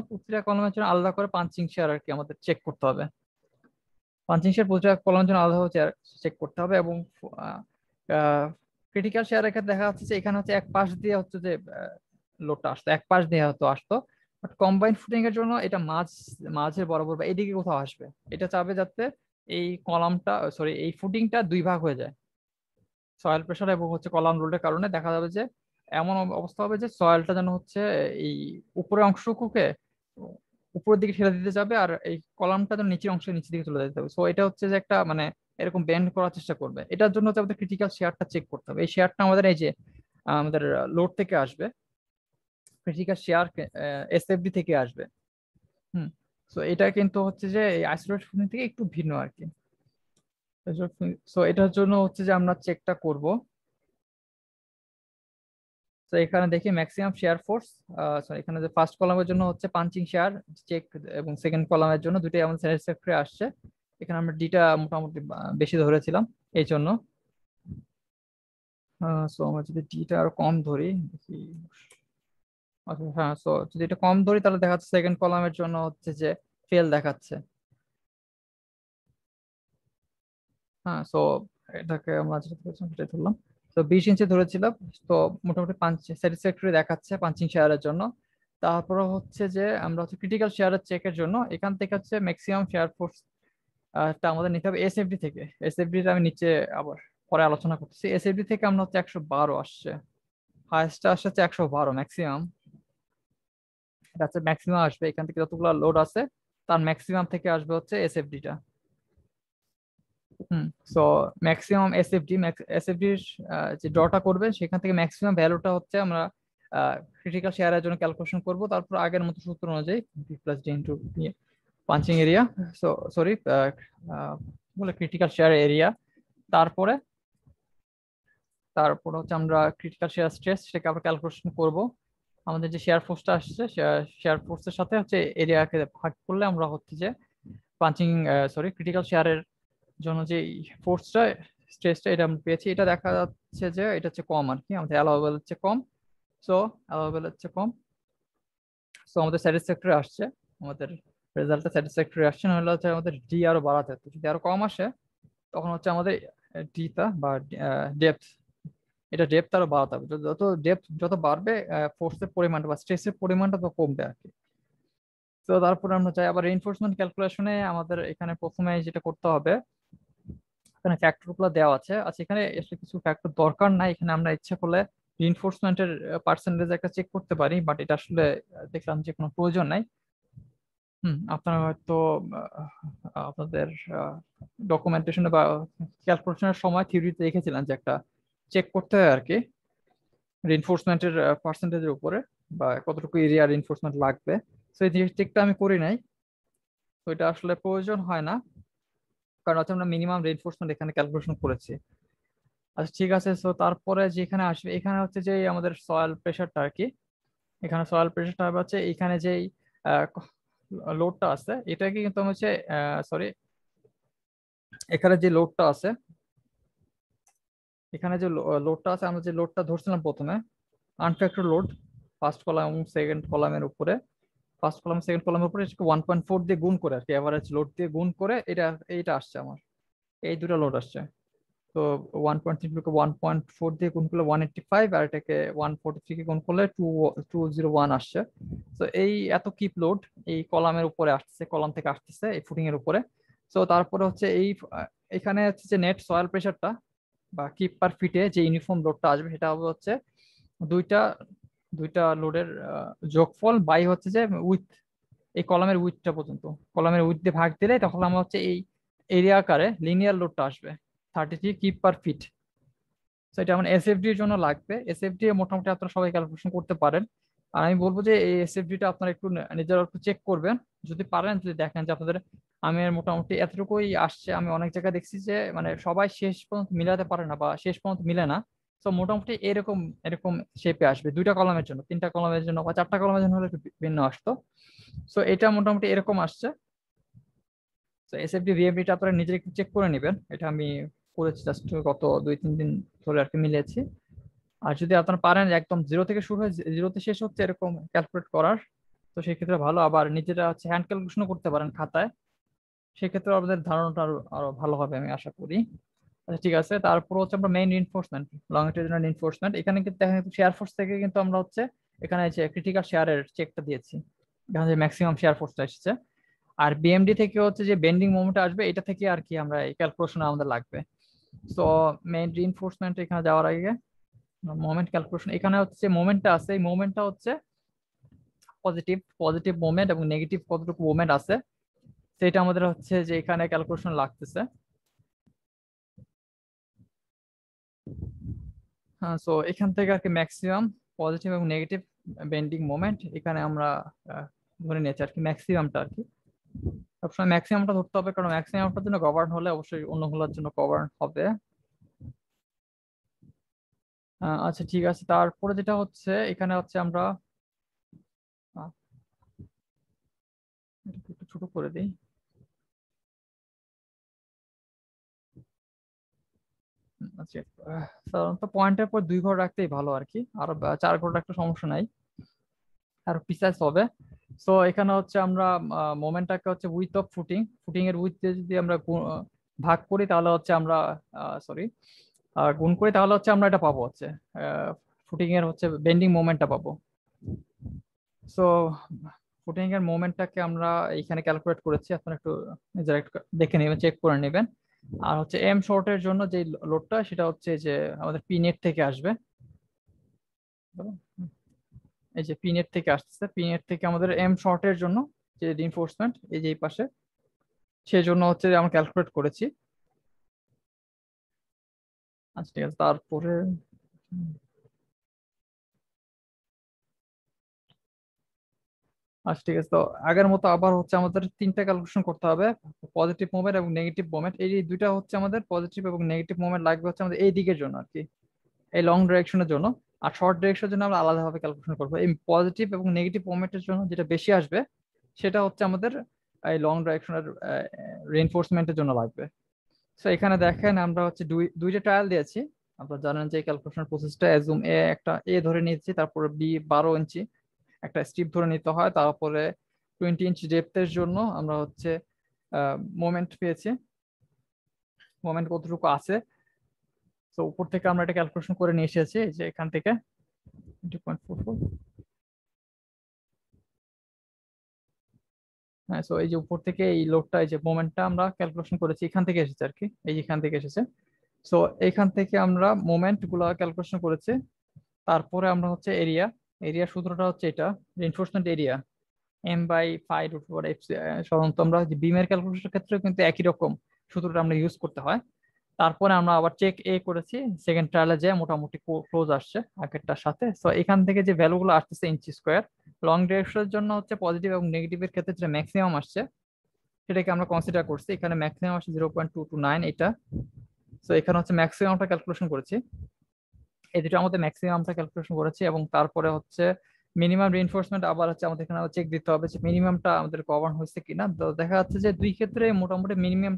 Speaker 1: আলাদা করে পাঞ্চিং শেয়ার আর কি আমাদের চেক করতে হবে। পাঞ্চিং শেয়ার প্রতিটা কলামের জন্য আলাদাভাবে চেক করতে হবে। এবং ক্রিটিক্যাল শেয়ার এখানে দেখা যাচ্ছে যে এখানে হচ্ছে এক পাশ দিয়ে হচ্ছে যে লোডটা আসতো, এক পাশ দিয়ে হয়তো আসতো। বাট কম্বাইন্ড ফুটিং এর জন্য এটা মাঝের বরাবর বা এদিকে কোথাও আসবে। এটা চাবে যাতে এই কলামটা, সরি এই ফুটিংটা দুই ভাগ হয়ে যায়। সয়েল প্রেশার এবং হচ্ছে কলাম লোডের কারণে দেখা যাবে যে এমন অবস্থা হবে যে সয়েলটা যেন হচ্ছে এই উপরের অংশটুকুকে উপরের দিকে ঠেলে দিতে যাবে, আর এই কলামটা যেন নিচের অংশের নিচের দিকে চলে যেতে হবে। সো এটা হচ্ছে যে একটা মানে এরকম বেন্ড করার চেষ্টা করবে। এটার জন্য হচ্ছে আমাদের ক্রিটিক্যাল শেয়ারটা চেক করতে হবে। এই শেয়ারটা আমাদের এই যে আমাদের লোড থেকে আসবে, ক্রিটিক্যাল শেয়ার এসএফডি থেকে আসবে। হুম। তো এটা কিন্তু হচ্ছে যে এই আইসোলেট ফুটিং থেকে একটু ভিন্ন আর কি। সো এটার জন্য হচ্ছে যে আমরা চেকটা করব। তো এখানে দেখি ম্যাক্সিমাম শেয়ার ফোর্স, সরি এখানে যে ফার্স্ট কলামের জন্য হচ্ছে পাঞ্চিং শেয়ার চেক, এবং সেকেন্ড কলামের জন্য দুটোই আমাদের স্যাটিসফ্যাক্টরি আসছে। এখানে আমরা ডিটা মোটামুটি বেশি ধরেছিলাম এই জন্য। সো আমরা যদি ডিটা আরো কম ধরি দেখি। আচ্ছা হ্যাঁ, সো যদি এটা কম ধরি তাহলে দেখা যাচ্ছে সেকেন্ড কলামের জন্য হচ্ছে যে ফেল দেখাচ্ছে। হ্যাঁ, সো এটাকে আমরা যেটা ধরেছিলাম সেটাই ধরলাম। তো 20 ইঞ্চি ধরেছিলাম। তো মোটামুটি স্যাটিসফ্যাক্টরি দেখাচ্ছে পাঞ্চিং শেয়ারের জন্য। তারপরে হচ্ছে যে আমরা হচ্ছে ক্রিটিক্যাল শেয়ারের চেকের জন্য এখান থেকে হচ্ছে ম্যাক্সিমাম শেয়ার ফোর্স টা আমাদের নিতে হবে এসএফডি থেকে। এসএফডি আমি নিচে আবার পরে আলোচনা করতেছি। এসএফডি থেকে আমরা হচ্ছে 112 আসছে, হাইয়েস্ট আসছে হচ্ছে 112 ম্যাক্সিমাম। ম্যাক্সিমাম আসবে এখান থেকে, যতগুলো লোড আছে তার ম্যাক্সিমাম থেকে আসবে হচ্ছে এসএফডিটা। সো ম্যাক্সিমাম এসএফডির যে ড্রটা করবে সেখান থেকে ম্যাক্সিমাম ভ্যালুটা হচ্ছে আমরা ক্রিটিক্যাল শেয়ারের জন্য ক্যালকুলেশন করব। তারপর আগের মতো সূত্র অনুযায়ী B plus D into punching area, sorry বলে ক্রিটিক্যাল শেয়ার এরিয়া, তারপরে তারপর হচ্ছে আমরা ক্রিটিক্যাল শেয়ার স্ট্রেস সেটাকে আবার ক্যালকুলেশন করব। আমাদের যে শেয়ার ফোর্সটা আসছে শেয়ার ফোর্সের সাথে হচ্ছে এরিয়াকে ভাগ করলে আমরা হচ্ছে যে পাঞ্চিং ক্রিটিক্যাল শেয়ারের জন্য যে ফোর্সটা স্ট্রেসটা এটা আমরা পেয়েছি, এটা দেখা যাচ্ছে যে এটা হচ্ছে কম আর কি, আমাদের অ্যালাউয়েবল হচ্ছে কম। সো অ্যালাউয়েবল হচ্ছে কম, সো আমাদের স্যাটিসফ্যাক্টরি আসছে, আমাদের রেজাল্টটা স্যাটিসফ্যাক্টরি আসছে। না হলে হচ্ছে আমাদের ডি আরো বাড়াতে হতো, যদি আরো কম আসে তখন হচ্ছে আমাদের ডিটা বা ডেপথ, এটা ডেপথ আরো বাড়াতে হবে। যত ডেপথ যত বাড়বে ফোর্সের পরিমাণটা বা স্ট্রেসের পরিমাণটা তো কমবে আর কি। তো তারপরে আমরা চাই আবার রিইনফোর্সমেন্ট ক্যালকুলেশনে আমাদের এখানে প্রথমে যেটা করতে হবে, এখানে ফ্যাক্টর গুলো দেওয়া আছে। আচ্ছা, এখানে আসলে কিছু ফ্যাক্টর দরকার নাই, এখানে আমরা ইচ্ছা করলে রিইনফোর্সমেন্টের পার্সেন্টেজ একটা চেক করতে পারি, বাট এটা আসলে দেখলাম যে কোনো প্রয়োজন নাই। আপনারা হয়তো আপনাদের ডকুমেন্টেশনে বা ক্যালকুলেশনের সময় থিওরিতে দেখেছিলেন যে একটা চেক করতে হয় আর কি রিইনফোর্সমেন্টের পার্সেন্টেজের উপরে, বা কতটুকু এরিয়া রিইনফোর্সমেন্ট লাগবে। তো এই চেকটা আমি করি নাই, তো এটা আসলে প্রয়োজন হয় না, কারণ হচ্ছে আমরা মিনিমাম রিইনফোর্সমেন্ট এখানে ক্যালকুলেশন করেছি। আচ্ছা ঠিক আছে, তো তারপরে যেখানে আসবে এখানে হচ্ছে যে আমাদের সয়েল প্রেশারটা আর কি, এখানে সয়েল প্রেশারটা হচ্ছে এখানে যেই লোডটা আছে এটাকে কিন্তু হচ্ছে সরি এখানে যে লোডটা আছে, এখানে যে লোডটা আছে আমরা যে লোডটা ধরছিলাম প্রথমে আনফ্যাক্টর লোড, ফার্স্ট কলাম এবং সেকেন্ড কলামের উপরে, ফার্স্ট কলাম সেকেন্ড কলামের উপরে 1.4 দিয়ে গুণ করে আর কি, এভারেজ লোড দিয়ে গুণ করে এইটা আসছে আমার, এই দুটো লোড আসছে। তো 1.3 কে 1.4 দিয়ে গুণ করলে 185, আর এটাকে 143 কে গুণ করলে 201 আসছে। তো এই এত কিপ লোড এই কলামের উপরে আসছে, কলাম থেকে আসতেছে এই ফুটিং এর উপরে। তো তারপরে হচ্ছে এখানে হচ্ছে যে নেট সয়েল প্রেশারটা বা কিপ পার ফিটে যে ইউনিফর্ম লোডটা আসবে সেটা হবে হচ্ছে দুইটা দুইটা লোডের যোগফল বাই হচ্ছে যে উইথ, এই কলামের উইথটা পর্যন্ত, কলামের উইথ দিয়ে ভাগ দিলে তখন আমার হচ্ছে এই এরিয়া আকারে লিনিয়ার লোডটা আসবে 33 কিপ পার ফিট। তো এটা আমার এসএফডি এর জন্য লাগবে। এসএফডি মোটামুটি আপনারা সবাই ক্যালকুলেশন করতে পারেন। আর আমি বলবো যে এই এসএফডিটা আপনারা একটু নিজেরা একটু চেক করবেন, যদি পারেন, যদি দেখেন যে আপনাদের আমি মোটামুটি এতটুকুই আসছে। আমি অনেক জায়গায় দেখছি যে মানে সবাই শেষ পর্যন্ত মিলাতে পারে না বা শেষ পর্যন্ত মিলে না। তো মোটামুটি এরকম এরকম শেপে আসবে, দুইটা কলামের জন্য, তিনটা কলামের জন্য বা চারটা কলামের জন্য হলে একটু ভিন্ন আসতো। তো এটা মোটামুটি এরকম আসছে। তো এসএফডি ভিএফডিটা আপনারা নিজে একটু চেক করে নেবেন, এটা আমি করেছি জাস্ট গত 2-3 দিন ধরে আর কি মিলিয়েছি। আর যদি আপনারা পারেন একদম জিরো থেকে শুরু হয়ে জিরোতে শেষ হচ্ছে এরকম ক্যালকুলেট করার, তো সেক্ষেত্রে ভালো। আবার নিজেরা হচ্ছে হ্যান্ড ক্যালকুলেশনও করতে পারেন খাতায়, সেক্ষেত্রে আপনাদের ধারণাটা আরো আরো ভালো হবে আমি আশা করি। আচ্ছা ঠিক আছে, তারপর হচ্ছে আমরা মেইন রিইনফোর্সমেন্ট, লংজিটিউডিনাল রিইনফোর্সমেন্ট, এখানে কিন্তু দেখেন শেয়ার ফোর্স থেকে কিন্তু আমরা হচ্ছে এখানে যে ক্রিটিক্যাল শেয়ারের চেকটা দিয়েছি, এখানে যে ম্যাক্সিমাম শেয়ার ফোর্সটা এসেছে। আর বিএমডি থেকে হচ্ছে যে বেন্ডিং মোমেন্ট আসবে, এটা থেকে আর কি আমরা এই ক্যালকুলেশন আমাদের লাগবে। তো মেইন রিইনফোর্সমেন্ট এখানে যাওয়ার আগে মোমেন্ট ক্যালকুলেশন, এখানে হচ্ছে মোমেন্টটা আছে, এই মোমেন্টটা হচ্ছে পজিটিভ পজিটিভ মোমেন্ট এবং নেগেটিভ কতটুকু মোমেন্ট আছে সেটা আমাদের হচ্ছে যে এখানে ক্যালকুলেশন লাগতেছে। হ্যাঁ, সো এখান থেকে আর কি ম্যাক্সিমাম পজিটিভ এবং নেগেটিভ বেন্ডিং মোমেন্ট এখানে আমরা ধরে নিয়েছি আর কি, ম্যাক্সিমামটা আর কি সবসময় ম্যাক্সিমামটা ধরতে হবে, কারণ ম্যাক্সিমামটার জন্য গভর্ন হলে অবশ্যই অন্যগুলোর জন্য গভর্ন হবে। আচ্ছা ঠিক আছে, তারপরে যেটা হচ্ছে এখানে হচ্ছে আমরা আহ, এটাকে একটু ছোট করে দিই। আচ্ছা, সাধারণত পয়েন্টের পর 2 ঘর রাখতেই ভালো আর কি, আর 4 ঘর রাখতে সমস্যা নাই, আর প্রিসাইজ হবে। সো এখানে হচ্ছে আমরা মোমেন্টটাকে হচ্ছে উইথ অফ ফুটিং, ফুটিং এর উইথ দিয়ে যদি আমরা ভাগ করি তাহলে হচ্ছে আমরা সরি গুণ করি তাহলে হচ্ছে আমরা এটা পাবো হচ্ছে ফুটিং এর হচ্ছে বেন্ডিং মোমেন্টটা পাবো। সো ফুটিং এর মোমেন্টটাকে আমরা এখানে ক্যালকুলেট করেছি, আপনারা একটু নিজেরা একটু দেখে নেবেন, চেক করে নেবেন। আর হচ্ছে এম শর্টের জন্য যে লোডটা সেটা হচ্ছে যে আমাদের পি নেট থেকে আসবে। এই যে পিনেট থেকে আসতেছে, পিনেট থেকে আমাদের এম শর্টের জন্য যে রিইনফোর্সমেন্ট এই যে এই পাশে, সেই জন্য হচ্ছে যে আমরা ক্যালকুলেট করেছি। আচ্ছা ঠিক আছে, তারপরে আচ্ছা ঠিক আছে, তো আগের মতো আবার হচ্ছে আমাদের তিনটা ক্যালকুলেশন করতে হবে, পজিটিভ মোমেন্ট এবং নেগেটিভ মোমেন্ট। এই দুইটা হচ্ছে আমাদের পজিটিভ এবং নেগেটিভ মোমেন্ট লাগবে হচ্ছে আমাদের এই দিকের জন্য আর কি, এই লং ডিরেকশনের জন্য। আর শর্ট ডিরেকশনের জন্য আমরা আলাদাভাবে ক্যালকুলেশন করবো। এই পজিটিভ এবং নেগেটিভ মোমেন্টের জন্য যেটা বেশি আসবে সেটা হচ্ছে আমাদের এই লং ডিরেকশনের রিইনফোর্সমেন্টের জন্য লাগবে। তো এখানে দেখেন আমরা হচ্ছে দুইটা ট্রায়াল দিয়েছি। আপনারা জানেন যে ক্যালকুলেশন প্রসেসটা অ্যাজুম এ একটা এ ধরে নিয়েছি, তারপরে বি 12 ইঞ্চি একটা স্ট্রিপ ধরে নিতে হয়, তারপরে 20 ইঞ্চ ডেপথের জন্য আমরা হচ্ছে মোমেন্ট পেয়েছি, মোমেন্ট কতটুকু আছে। তো উপর থেকে আমরা এটা ক্যালকুলেশন করে নিয়ে এসেছি, এই যে এখান থেকে 20.44। হ্যাঁ, তো এই যে উপর থেকে এই লোডটা, এই যে মোমেন্টটা আমরা ক্যালকুলেশন করেছি, এখান থেকে এসেছে আর কি, এই যে এখান থেকে এসেছে। সো এখান থেকে আমরা মোমেন্ট গুলা ক্যালকুলেশন করেছি। তারপরে আমরা হচ্ছে এরিয়া, এরিয়া সূত্রটা হচ্ছে এটা, রিইনফোর্সমেন্ট এরিয়া M/5 √4 FC। সাধারণত আমরা বিমের ক্যালকুলেশনের ক্ষেত্রে কিন্তু একই রকম সূত্রটা আমরা ইউজ করতে হয়। তারপরে আমরা আবার চেক এ করেছি, সেকেন্ড ট্রায়ালে যে মোটামুটি ক্লোজ আসছে আগেরটার সাথে। তো এখান থেকে যে ভ্যালুগুলো আসতেছে ইঞ্চি স্কোয়ার, লং ডিরেকশনের জন্য হচ্ছে পজিটিভ এবং নেগেটিভের ক্ষেত্রে যেটা ম্যাক্সিমাম আসছে সেটাকে আমরা কনসিডার করছি। এখানে ম্যাক্সিমাম আসছে 0.229 এটা। তো এখানে হচ্ছে ম্যাক্সিমামটা ক্যালকুলেশন করেছি, এই দুটো আমাদের ম্যাক্সিমামটা ক্যালকুলেশন করেছি। এবং তারপরে হচ্ছে মিনিমাম রিইনফোর্সমেন্ট আবার হচ্ছে আমাদের এখানে চেক দিতে হবে যে মিনিমামটা আমাদের কভার হয়েছে কিনা। তো দেখা যাচ্ছে যে দুই ক্ষেত্রে মোটামুটি মিনিমাম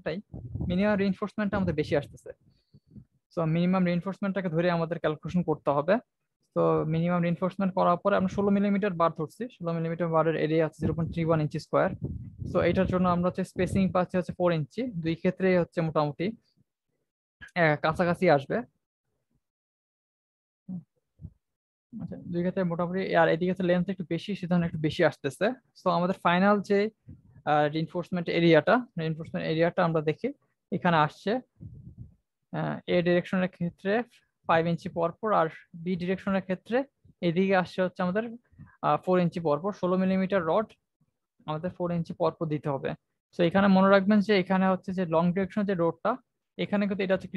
Speaker 1: রিইনফোর্সমেন্টটা আমাদের বেশি আসতেছে। তো মিনিমাম রিইনফোর্সমেন্টটাকে ধরে আমাদের ক্যালকুলেশন করতে হবে। তো মিনিমাম রিইনফোর্সমেন্ট করার পরে আমরা 16 মিলিমিটার বার ধরছি, 16 মিলিমিটার বারের এরিয়া হচ্ছে 0.31 ইঞ্চি স্কোয়ার। তো এটার জন্য আমরা হচ্ছে স্পেসিং পাচ্ছি হচ্ছে 4 ইঞ্চি, দুই ক্ষেত্রে হচ্ছে মোটামুটি কাছাকাছি আসবে। আচ্ছা, দুই ক্ষেত্রে মোটামুটি, আর এদিকে হচ্ছে লেন্থ একটু বেশি, সেজন্য একটু বেশি আসতেছে। তো আমাদের ফাইনাল যে রিইনফোর্সমেন্ট এরিয়াটা আমরা দেখি, এখানে আসছে এ ডিরেকশনের ক্ষেত্রে 5 ইঞ্চি পর পর, আর বি ডিরেকশনের ক্ষেত্রে এদিকে আসছে হচ্ছে আমাদের 4 ইঞ্চি পর পর। 16 মিলিমিটার রড আমাদের 4 ইঞ্চি পর পর দিতে হবে। তো এখানে মনে রাখবেন যে এখানে হচ্ছে যে লং ডিরেকশনের যে রোডটা, এখানে কিন্তু এটা হচ্ছে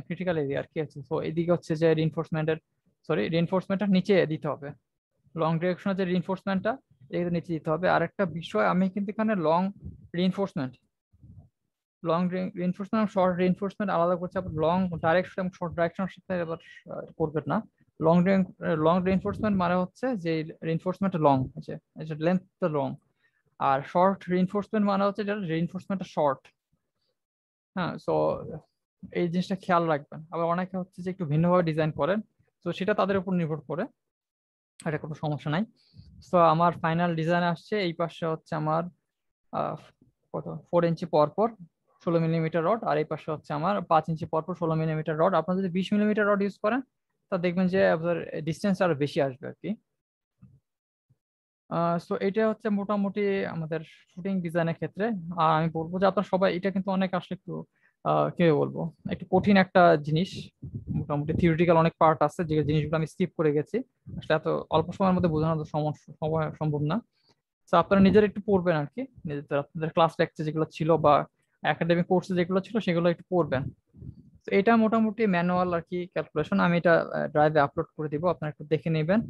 Speaker 1: ক্রিটিক্যাল এরিয়া আর কি আছে। তো এদিকে হচ্ছে যে রিইনফোর্সমেন্টটা নিচে দিতে হবে, লং ডিরেকশনের যে রিইনফোর্সমেন্টটা এটা নিচে দিতে হবে। আরেকটা বিষয়, আমি কিন্তু এখানে রিইনফোর্সমেন্ট লং রিইনফোর্সমেন্ট এবং শর্ট রিইনফোর্সমেন্ট আলাদা করছে। আবার লং ডাইরেকশন এবং শর্ট ডাইরেকশনের সাথে আবার করবেন না। লং লং রিইনফোর্সমেন্ট মানে হচ্ছে যে রিইনফোর্সমেন্ট লং আছে, লেন্থটা লং। আর শর্ট রিইনফোর্সমেন্ট মানে হচ্ছে যেটা রিইনফোর্সমেন্টটা শর্ট। হ্যাঁ, সো এই জিনিসটা খেয়াল রাখবেন। আবার অনেকে হচ্ছে যে একটু ভিন্নভাবে ডিজাইন করেন, তো সেটা তাদের উপর নির্ভর করে, এটা কোনো সমস্যা নাই। তো আমার ফাইনাল ডিজাইন আসছে, এই পাশে হচ্ছে আমার আহ, কত 4 ইঞ্চি পর পর 16 মিলিমিটার রড, আর এই পাশে হচ্ছে আমার 5 ইঞ্চি পর পর 16 মিলিমিটার রড। আপনার যদি 20 মিলিমিটার রড ইউজ করেন তা দেখবেন যে আপনার ডিস্টেন্স আরো বেশি আসবে আর কি। সো এটা হচ্ছে মোটামুটি আমাদের শুটিং ডিজাইনের ক্ষেত্রে। আর আমি বলবো যে আপনার সবাই, এটা কিন্তু অনেক আসলে একটু কি বলবো, একটু কঠিন একটা জিনিস। মোটামুটি থিওরিটিক্যাল অনেক পার্ট আছে যে জিনিসগুলো আমি স্কিপ করে গেছি, আসলে এত অল্প সময়ের মধ্যে বোঝানো তো সময় সম্ভব না। তো আপনারা নিজেরা একটু পড়বেন আর কি, নিজেদের আপনাদের ক্লাস লেকচার যেগুলো ছিল বা একাডেমিক কোর্সে যেগুলো ছিল সেগুলো একটু পড়বেন। তো এটা মোটামুটি ম্যানুয়াল আর কি ক্যালকুলেশন, আমি এটা ড্রাইভে আপলোড করে দিব, আপনারা একটু দেখে নেবেন।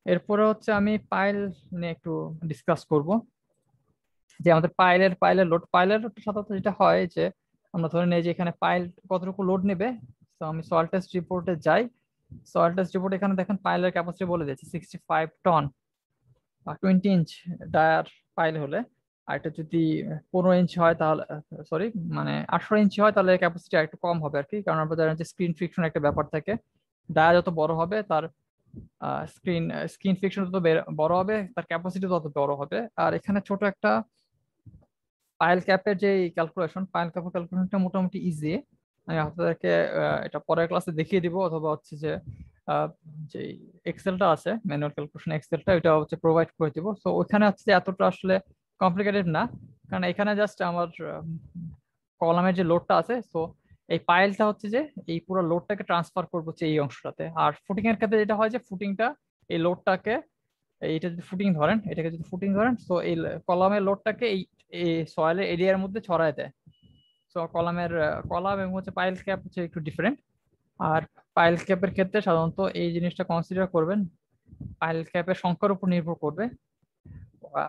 Speaker 1: এরপরে হচ্ছে আমি পাইল নিয়ে একটু ডিসকাস করব, যে আমাদের পাইলের লোড সাধারণত যেটা হয় যে আমরা ধরে নেই যে এখানে পাইল কতটুকু লোড নেবে। তো আমি সয়েল টেস্ট রিপোর্টে যাই, সয়েল টেস্ট রিপোর্ট এখানে দেখেন পাইলের ক্যাপাসিটি বলে দিয়েছে 65 টন, 20 ইঞ্চ ডায়ার পাইল হলে। আর এটা যদি 15 ইঞ্চ হয় তাহলে, সরি মানে 18 ইঞ্চি হয় তাহলে ক্যাপাসিটি একটু কম হবে আর কি, কারণ আমরা জানি যে স্ক্রিন ফ্রিকশন একটা ব্যাপার থাকে, ডায়া যত বড় হবে তার স্ক্রিন স্ক্রিন ফ্রিকশন তত বড় হবে, তার ক্যাপাসিটি তত বড় হবে। আর এখানে ছোট একটা পাইল ক্যাপের ক্যালকুলেশনটা মোটামুটি ইজি। আমি আপনাদেরকে এটা পরের ক্লাসে দেখিয়ে দিব, অথবা হচ্ছে যে যে এক্সেলটা আছে ম্যানুয়াল ক্যালকুলেশন এক্সেলটা, ওইটা হচ্ছে প্রোভাইড করে দিব। তো ওইখানে হচ্ছে যে এতটা আসলে কমপ্লিকেটেড না, কারণ এখানে জাস্ট আমার কলামের যে লোডটা আছে, তো এই পাইলটা হচ্ছে যে এই পুরো লোডটাকে ট্রান্সফার করবো হচ্ছে এই অংশটাতে। আর ফুটিং এর ক্ষেত্রে যেটা হয় যে ফুটিংটা এই লোডটাকে এইটা যদি ফুটিং ধরেন, এটাকে যদি ফুটিং ধরেন, তো এই কলামের লোডটাকে এই সয়েলের এরিয়ার মধ্যে ছড়ায় দেয়। তো কলামের কলাম এবং হচ্ছে পাইল ক্যাপ হচ্ছে একটু ডিফারেন্ট। আর পাইল ক্যাপের ক্ষেত্রে সাধারণত এই জিনিসটা কনসিডার করবেন, পাইল ক্যাপের সংখ্যার উপর নির্ভর করবে।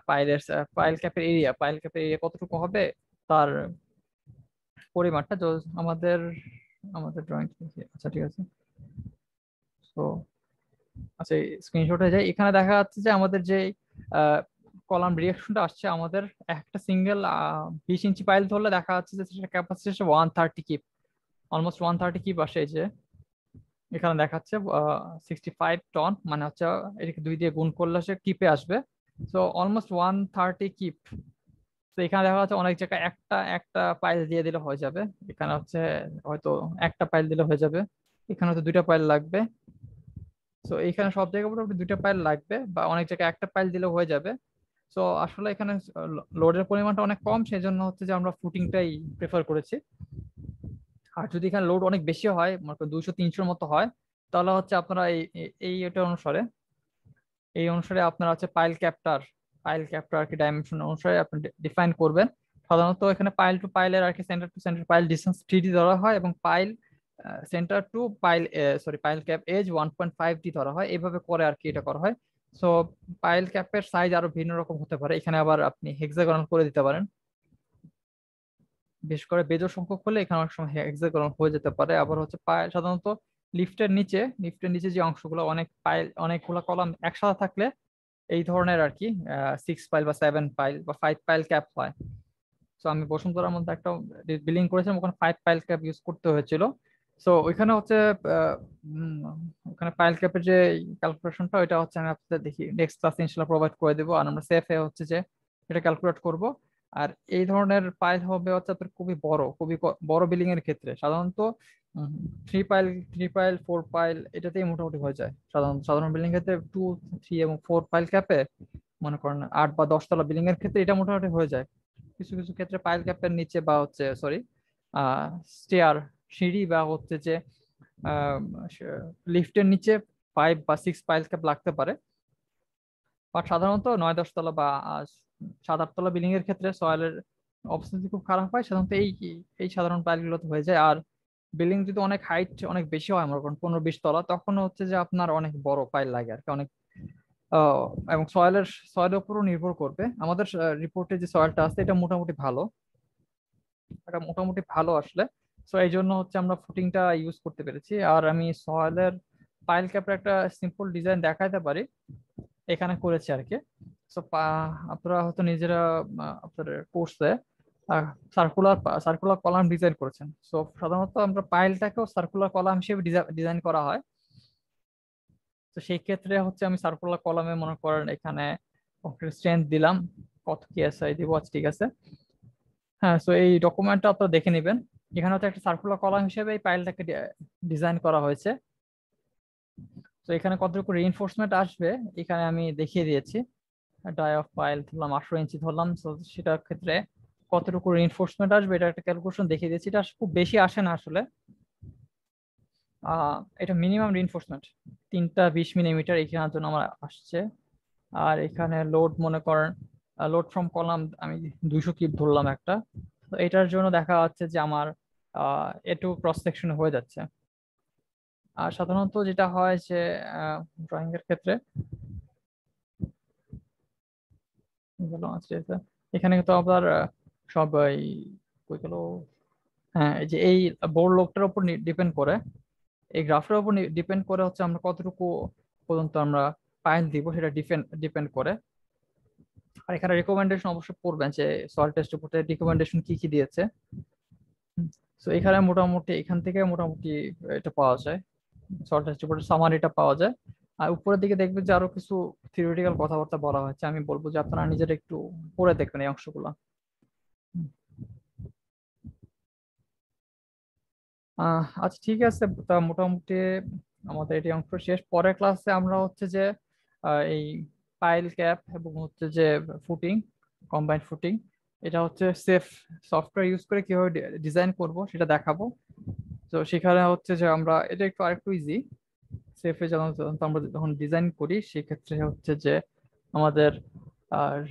Speaker 1: পাইল ক্যাপের এরিয়া কতটুকু হবে তার পরিমাণটা। তো আমাদের আমাদের ড্রয়িং, আচ্ছা ঠিক আছে। তো আচ্ছা, স্ক্রিনশট হয়ে যায়। এখানে দেখা যাচ্ছে যে আমাদের যে কলাম রিয়াকশনটা আসছে, আমাদের একটা সিঙ্গেল 20 ইঞ্চি পাইল ধরলে দেখা যাচ্ছে যে সেটা ক্যাপাসিটি হচ্ছে 130 কিপ, অলমোস্ট 130 কিপ আসে। এই যে এখানে দেখাচ্ছে 65 টন, মানে হচ্ছে এটাকে 2 দিয়ে গুণ করলে সে কিপে আসবে। তো অলমোস্ট 130 কিপ। তো এখানে দেখা যাচ্ছে অনেক জায়গায় একটা একটা পাইল দিয়ে দিলে হয়ে যাবে। এখানে হচ্ছে হয়তো একটা পাইল দিলে হয়ে যাবে, এখানে হয়তো 2টা পাইল লাগবে। তো এখানে সব জায়গায় মোটামুটি 2টা পাইল লাগবে, বা অনেক জায়গায় একটা পাইল দিলে হয়ে যাবে। তো আসলে এখানে লোডের পরিমাণটা অনেক কম, সেই জন্য হচ্ছে যে আমরা ফুটিংটাই প্রেফার করেছি। আর যদি এখানে লোড অনেক বেশি হয়, মনে করেন 200-300 মতো হয়, তাহলে হচ্ছে আপনারা এটা অনুসারে, এই অনুসারে আপনারা হচ্ছে পাইল ক্যাপটার কি ডাইমেনশন অনুসারে আপনি ডিফাইন করবেন। সাধারণত এখানে পাইল টু পাইলের আর কি center to center pile distance 3D ধরা হয়, এবং pile center to pile pile cap edge 1.5D ধরা হয়। এইভাবে করে আর কি এটা করা হয়। সো পাইল ক্যাপের সাইজ আরো ভিন্ন রকম হতে পারে, এখানে আবার আপনি হেক্সাগোনাল করে দিতে পারেন। বিশেষ করে বেজোড় সংখ্যক হলে এখানে অনেক সময় হেক্সাগোনাল হয়ে যেতে পারে। আবার হচ্ছে সাধারণত লিফটের নিচে যে অংশগুলো, অনেকগুলো কলাম একসাথে থাকলে এই ধরনের আর কি 6 পাইল বা 7 পাইল বা 5 পাইল ক্যাপ হয়। তো আমি বসুন্ধরার মধ্যে একটা বিলিং করেছিলাম, ওখানে 5 পাইল ক্যাপ ইউজ করতে হয়েছিল। তো ওইখানে হচ্ছে আহ, উম, ওখানে পাইল ক্যাপের যে ক্যালকুলেশনটা, ওইটা হচ্ছে আমি আপনাদের দেখি নেক্সট ক্লাসে ইনশাল্লাহ প্রোভাইড করে দেবো। আর আমরা সেফে হচ্ছে যে এটা ক্যালকুলেট করব। আর এই ধরনের পাইল হবে হচ্ছে আপনার খুবই বড় বিল্ডিং এর ক্ষেত্রে সাধারণত 3 পাইল, 4 পাইল এটাতেই মোটামুটি হয়ে যায়। সাধারণ বিল্ডিং ক্ষেত্রে 2, 3 এবং 4 পাইল ক্যাপে, মনে করেন 8 বা 10 তলা বিল্ডিং এর ক্ষেত্রে এটা মোটামুটি হয়ে যায়। কিছু কিছু ক্ষেত্রে পাইল ক্যাপের নিচে বা হচ্ছে সরি স্টেয়ার, সিঁড়ি বা হচ্ছে যে লিফটের নিচে 5 বা 6 পাইল ক্যাপ লাগতে পারে। বাট সাধারণত 9-10 তলা বা 7-8 তলা বিল্ডিং এর ক্ষেত্রে সয়েলের অবস্থা যদি খুব খারাপ হয়, সাধারণত এই সাধারণ পাইল গুলোতে হয়ে যায়। আর বিল্ডিং যদি অনেক হাইট অনেক বেশি হয়, মনে করেন 15-20 তলা, তখন হচ্ছে যে আপনার অনেক বড় পাইল লাগে আর কি, অনেক আহ, এবং সয়েলের উপরও নির্ভর করবে। আমাদের রিপোর্টে যে সয়েলটা আছে এটা মোটামুটি ভালো আসলে। তো এই জন্য হচ্ছে আমরা ফুটিংটা ইউজ করতে পেরেছি। আর আমি সয়েলের পাইল ক্যাপের একটা সিম্পল ডিজাইন দেখাতে পারি, এখানে করেছি আর কি। তো আপনারা হয়তো নিজেরা আপনাদের কোর্সে সার্কুলার সার্কুলার কলাম ডিজাইন করেছেন। তো সাধারণত আমরা পাইলটাকেও সার্কুলার কলাম হিসেবে ডিজাইন করা হয়। তো সেই ক্ষেত্রে হচ্ছে আমি সার্কুলার কলামে মনে করেন এখানে স্ট্রেংথ দিলাম, কত কি এসআই দিব, আচ্ছা ঠিক আছে। হ্যাঁ, তো এই ডকুমেন্টটা আপনারা দেখে নেবেন। এখানে হচ্ছে একটা সার্কুলার কলাম হিসেবে এই পাইলটাকে ডিজাইন করা হয়েছে। তো এখানে কতটুকু রিইনফোর্সমেন্ট আসবে এখানে আমি দেখিয়ে দিয়েছি। ডাই অফ পাইল ধরলাম 18 ইঞ্চি ধরলাম, তো সেটার ক্ষেত্রে কতটুকু রিইনফোর্সমেন্ট আসবে এটা একটা ক্যালকুলেশন দেখিয়ে দিয়েছি। এটা খুব বেশি আসে না আসলে। এটা মিনিমাম রিইনফোর্সমেন্ট 3টা 20 মিলিমিটার এখানের জন্য আমার আসছে। আর এখানে লোড মনে করেন, লোড ফ্রম কলাম আমি 200 কিপ ধরলাম একটা। তো এটার জন্য দেখা যাচ্ছে যে আমার একটু ক্রস সেকশন হয়ে যাচ্ছে। আর সাধারণত যেটা হয় যে ড্রয়িং এর ক্ষেত্রে এখানে তো আবার সব কই গেল, হ্যাঁ এই যে এই বোর্ড লোকটার উপর ডিপেন্ড করে, এই গ্রাফের উপর ডিপেন্ড করে হচ্ছে আমরা কতটুকু পর্যন্ত আমরা পাইল দিব, সেটা ডিপেন্ড করে। আর এখানে রেকমেন্ডেশন অবশ্যই পড়বেন যে সয়েল টেস্ট রিপোর্টে রিকমেন্ডেশন কি কি দিয়েছে। তো এখানে মোটামুটি এখান থেকে মোটামুটি এটা পাওয়া যায়, সয়েল টেস্ট রিপোর্টের সামারিটা পাওয়া যায়। আর উপরের দিকে দেখবেন যে আরো কিছু থিওরিটিক্যাল কথাবার্তা বলা হয়েছে, আমি বলবো যে আপনারা নিজেরা একটু পড়ে দেখবেন এই অংশগুলো। আচ্ছা ঠিক আছে, তা মোটামুটি আমাদের এটি অংশ শেষ। পরের ক্লাসে আমরা হচ্ছে যে এই পাইল ক্যাপ এবং হচ্ছে যে ফুটিং, কম্বাইন্ড ফুটিং, এটা হচ্ছে সেফ সফটওয়্যার ইউজ করে কিভাবে ডিজাইন করব সেটা দেখাবো। তো সেখানে হচ্ছে যে আমরা এটা একটু আরেকটু ইজি। সেফে যখন যখন আমরা যখন ডিজাইন করি সেক্ষেত্রে হচ্ছে যে আমাদের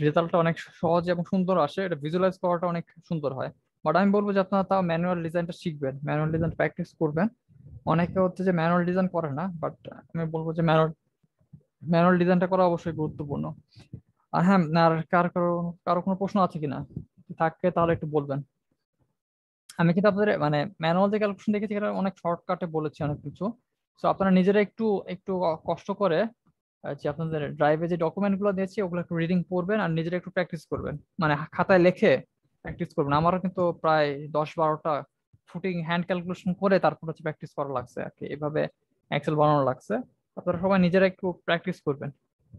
Speaker 1: রেজাল্টটা অনেক সহজ এবং সুন্দর আসে, এটা ভিজুয়ালাইজ করাটা অনেক সুন্দর হয়। বাট আমি বলবো যে আপনারা তাও ম্যানুয়াল ডিজাইনটা শিখবেন, ম্যানুয়াল ডিজাইন প্র্যাকটিস করবেন। অনেকে হচ্ছে যে ম্যানুয়াল ডিজাইন করে না, বাট আমি বলবো যে ম্যানুয়াল ম্যানুয়াল ডিজাইনটা করা অবশ্যই গুরুত্বপূর্ণ। আর হ্যাঁ, আর কারো কারো কোনো প্রশ্ন আছে কিনা, থাকে তাহলে একটু বলবেন। আমি কিন্তু আপনাদের মানে ম্যানুয়াল যে ক্যালকুলেশন দেখেছি এটা অনেক শর্টকাটে বলেছি অনেক কিছু। তো আপনারা নিজেরা একটু একটু কষ্ট করে যে আপনাদের ড্রাইভে যে ডকুমেন্ট গুলো দিয়েছি ওগুলো একটু রিডিং করবেন আর নিজেরা একটু প্র্যাকটিস করবেন, মানে খাতায় লিখে প্র্যাকটিস করবেন। আমারও কিন্তু প্রায় 10-12টা ফুটিং হ্যান্ড ক্যালকুলেশন করে তারপর হচ্ছে প্র্যাকটিস করা লাগছে আর কি, এভাবে এক্সেল বানানো লাগছে। আপনারা সবাই নিজেরা একটু প্র্যাকটিস করবেন,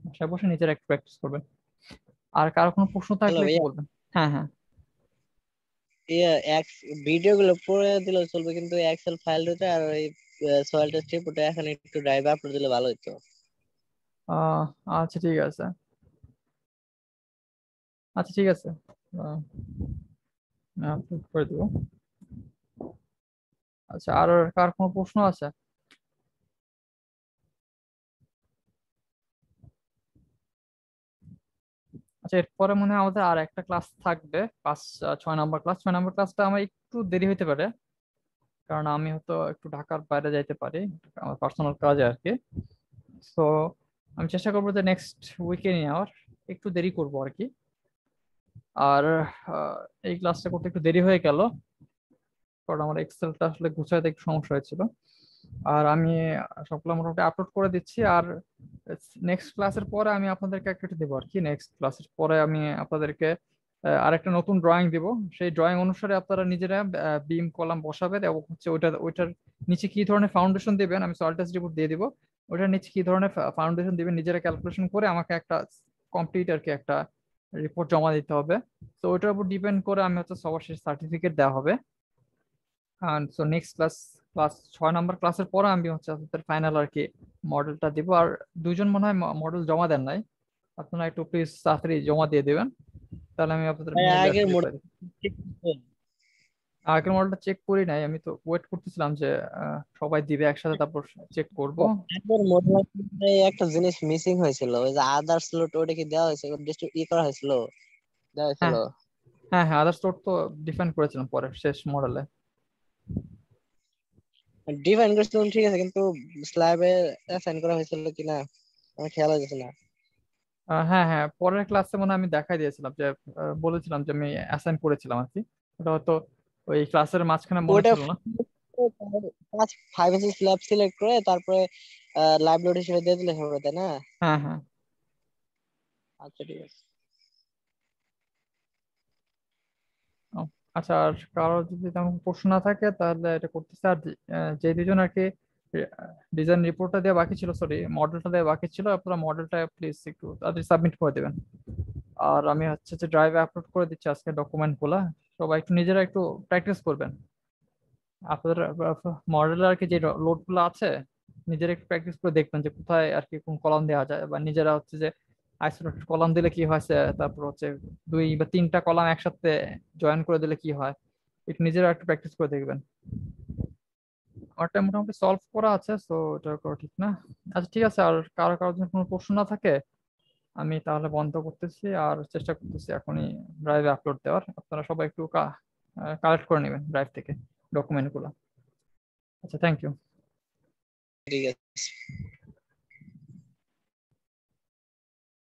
Speaker 1: বাসায় বসে নিজেরা একটু প্র্যাকটিস করবেন। আর কারো কোনো প্রশ্ন
Speaker 2: হ্যালো
Speaker 1: থাকলে একটু
Speaker 2: ভাইয়া,
Speaker 1: বলবেন। হ্যাঁ হ্যাঁ।
Speaker 2: ইয়ে এক ভিডিও গুলো পড়ে দিলে চলবে, কিন্তু এক্সেল ফাইলটা আর ওই সয়েল টেস্ট রিপোর্টটা এখন একটু ড্রাইভে আপলোড দিলে ভালো হতো।
Speaker 1: আহ আচ্ছা ঠিক আছে। আচ্ছা ঠিক আছে, আহ, আমি আপলোড করে দেবো। আচ্ছা, আর কার কোনো প্রশ্ন আছে? আচ্ছা, এরপরে মনে হয় আমাদের আর একটা ক্লাস থাকবে, ক্লাস 6 নম্বর ক্লাস। 6 নম্বর ক্লাসটা আমার একটু দেরি হতে পারে, কারণ আমি হয়তো একটু ঢাকার বাইরে যাইতে পারি আমার পার্সোনাল কাজে আর কি। তো আমি চেষ্টা করবো যে নেক্সট উইকে নেওয়ার, একটু দেরি করবো আর কি। আর আহ, এই ক্লাসটা করতে একটু দেরি হয়ে গেল, কারণ আমার এক্সেলটা আসলে গুছাইতে একটু সমস্যা হয়েছিল। আর আমি সবগুলো মোটামুটি আপলোড করে দিচ্ছি। আর নেক্সট ক্লাসের পরে আমি আপনাদেরকে একটা দেবো আর কি, নেক্সট ক্লাসের পরে আমি আপনাদেরকে আরেকটা নতুন ড্রয়িং দিব। সেই ড্রয়িং অনুসারে আপনারা নিজেরা বিম কলাম বসাবেন, এবং হচ্ছে ওইটার নিচে কি ধরনের ফাউন্ডেশন দিবেন আমি সল্ট টেস্ট রিপোর্ট দিয়ে দিব। ওইটার নিচে কি ধরনের ফাউন্ডেশন দিবেন নিজেরা ক্যালকুলেশন করে আমাকে একটা কমপ্লিট আর কি একটা রিপোর্ট জমা দিতে হবে। তো ওইটার উপর ডিপেন্ড করে আমি হচ্ছে সবার শেষ সার্টিফিকেট দেওয়া হবে। সো নেক্সট ক্লাস, ক্লাস 6 নম্বর ক্লাসের পরে আমি হচ্ছে আপনাদের ফাইনাল আর কি মডেলটা দিব। আর দুইজন মনে হয় মডেল জমা দেন নাই, আপনারা একটু প্লিজ তাড়াতাড়ি জমা দিয়ে দেবেন, তাহলে আমি আপনাদের
Speaker 2: ভাই
Speaker 1: মেইলে আর
Speaker 2: আগের
Speaker 1: কি রিপ্লাই
Speaker 2: মডেল
Speaker 1: দিই। আগের মডেলটা চেক করি নাই, আমি তো ওয়েট করতেছিলাম যে সবাই দিবে একসাথে তারপর চেক করব।
Speaker 2: আগের মডেল একটা জিনিস মিসিং হয়েছিল, ওই যে আদার স্লট, ওটা কি দেওয়া হয়েছে? জাস্ট ই করা হয়েছিল, দেওয়া হয়েছিল।
Speaker 1: হ্যাঁ হ্যাঁ হ্যাঁ, আদার স্টোর তো ডিফাইন করেছিলাম পরে শেষ মডেলে।
Speaker 2: ডিফাইন করেছিলাম ঠিক আছে, কিন্তু স্ল্যাবে অ্যাসাইন করা হয়েছিল কিনা আমার খেয়াল হয়েছে না।
Speaker 1: হ্যাঁ হ্যাঁ, পরের ক্লাসে মনে হয় আমি দেখাই দিয়েছিলাম যে বলেছিলাম যে আমি অ্যাসাইন করেছিলাম আর কি। ওটা হয়তো ওই ক্লাসের মাঝখানে মনে
Speaker 2: ওটা
Speaker 1: ছিল না।
Speaker 2: 5 স্ল্যাব সিলেক্ট করে তারপরে লাইভ লোড হিসেবে দিয়ে দিলে হবে, তাই না?
Speaker 1: হ্যাঁ হ্যাঁ।
Speaker 2: আচ্ছা ঠিক আছে।
Speaker 1: ও, আচ্ছা, আর কারো যদি তেমন প্রশ্ন না থাকে তাহলে এটা করতেছে। আর যে দুজন আর কি ডিজাইন রিপোর্টটা দেওয়া বাকি ছিল, সরি মডেলটা দেওয়া বাকি ছিল, আপনারা মডেলটা প্লিজ একটু তাড়াতাড়ি সাবমিট করে দেবেন। আর আমি হচ্ছে যে ড্রাইভে আপলোড করে দিচ্ছি আজকে ডকুমেন্ট গুলা। সবাই একটু নিজেরা একটু প্র্যাকটিস করবেন আপনাদের মডেল আর কি যে লোড গুলো আছে, নিজেরা একটু প্র্যাকটিস করে দেখবেন যে কোথায় আর কি কোন কলাম দেওয়া যায়, বা নিজেরা হচ্ছে যে আইসোলেটেড কলাম দিলে কি হয়েছে, তারপর হচ্ছে 2 বা 3টা কলাম একসাথে জয়েন করে দিলে কি হয়, একটু নিজেরা একটু প্র্যাকটিস করে দেখবেন। আমারটা মোটামুটি সলভ করা আছে, তো এটা করা ঠিক না। আচ্ছা ঠিক আছে, আর কারো কারোর জন্য কোনো প্রশ্ন না থাকে আমি তাহলে বন্ধ করতেছি, আর চেষ্টা করতেছি এখনই ড্রাইভে আপলোড দেওয়ার। আপনারা সবাই একটু কালেক্ট করে নেবেন ড্রাইভ থেকে ডকুমেন্ট গুলো। আচ্ছা, থ্যাংক ইউ।
Speaker 2: ঠিক আছে।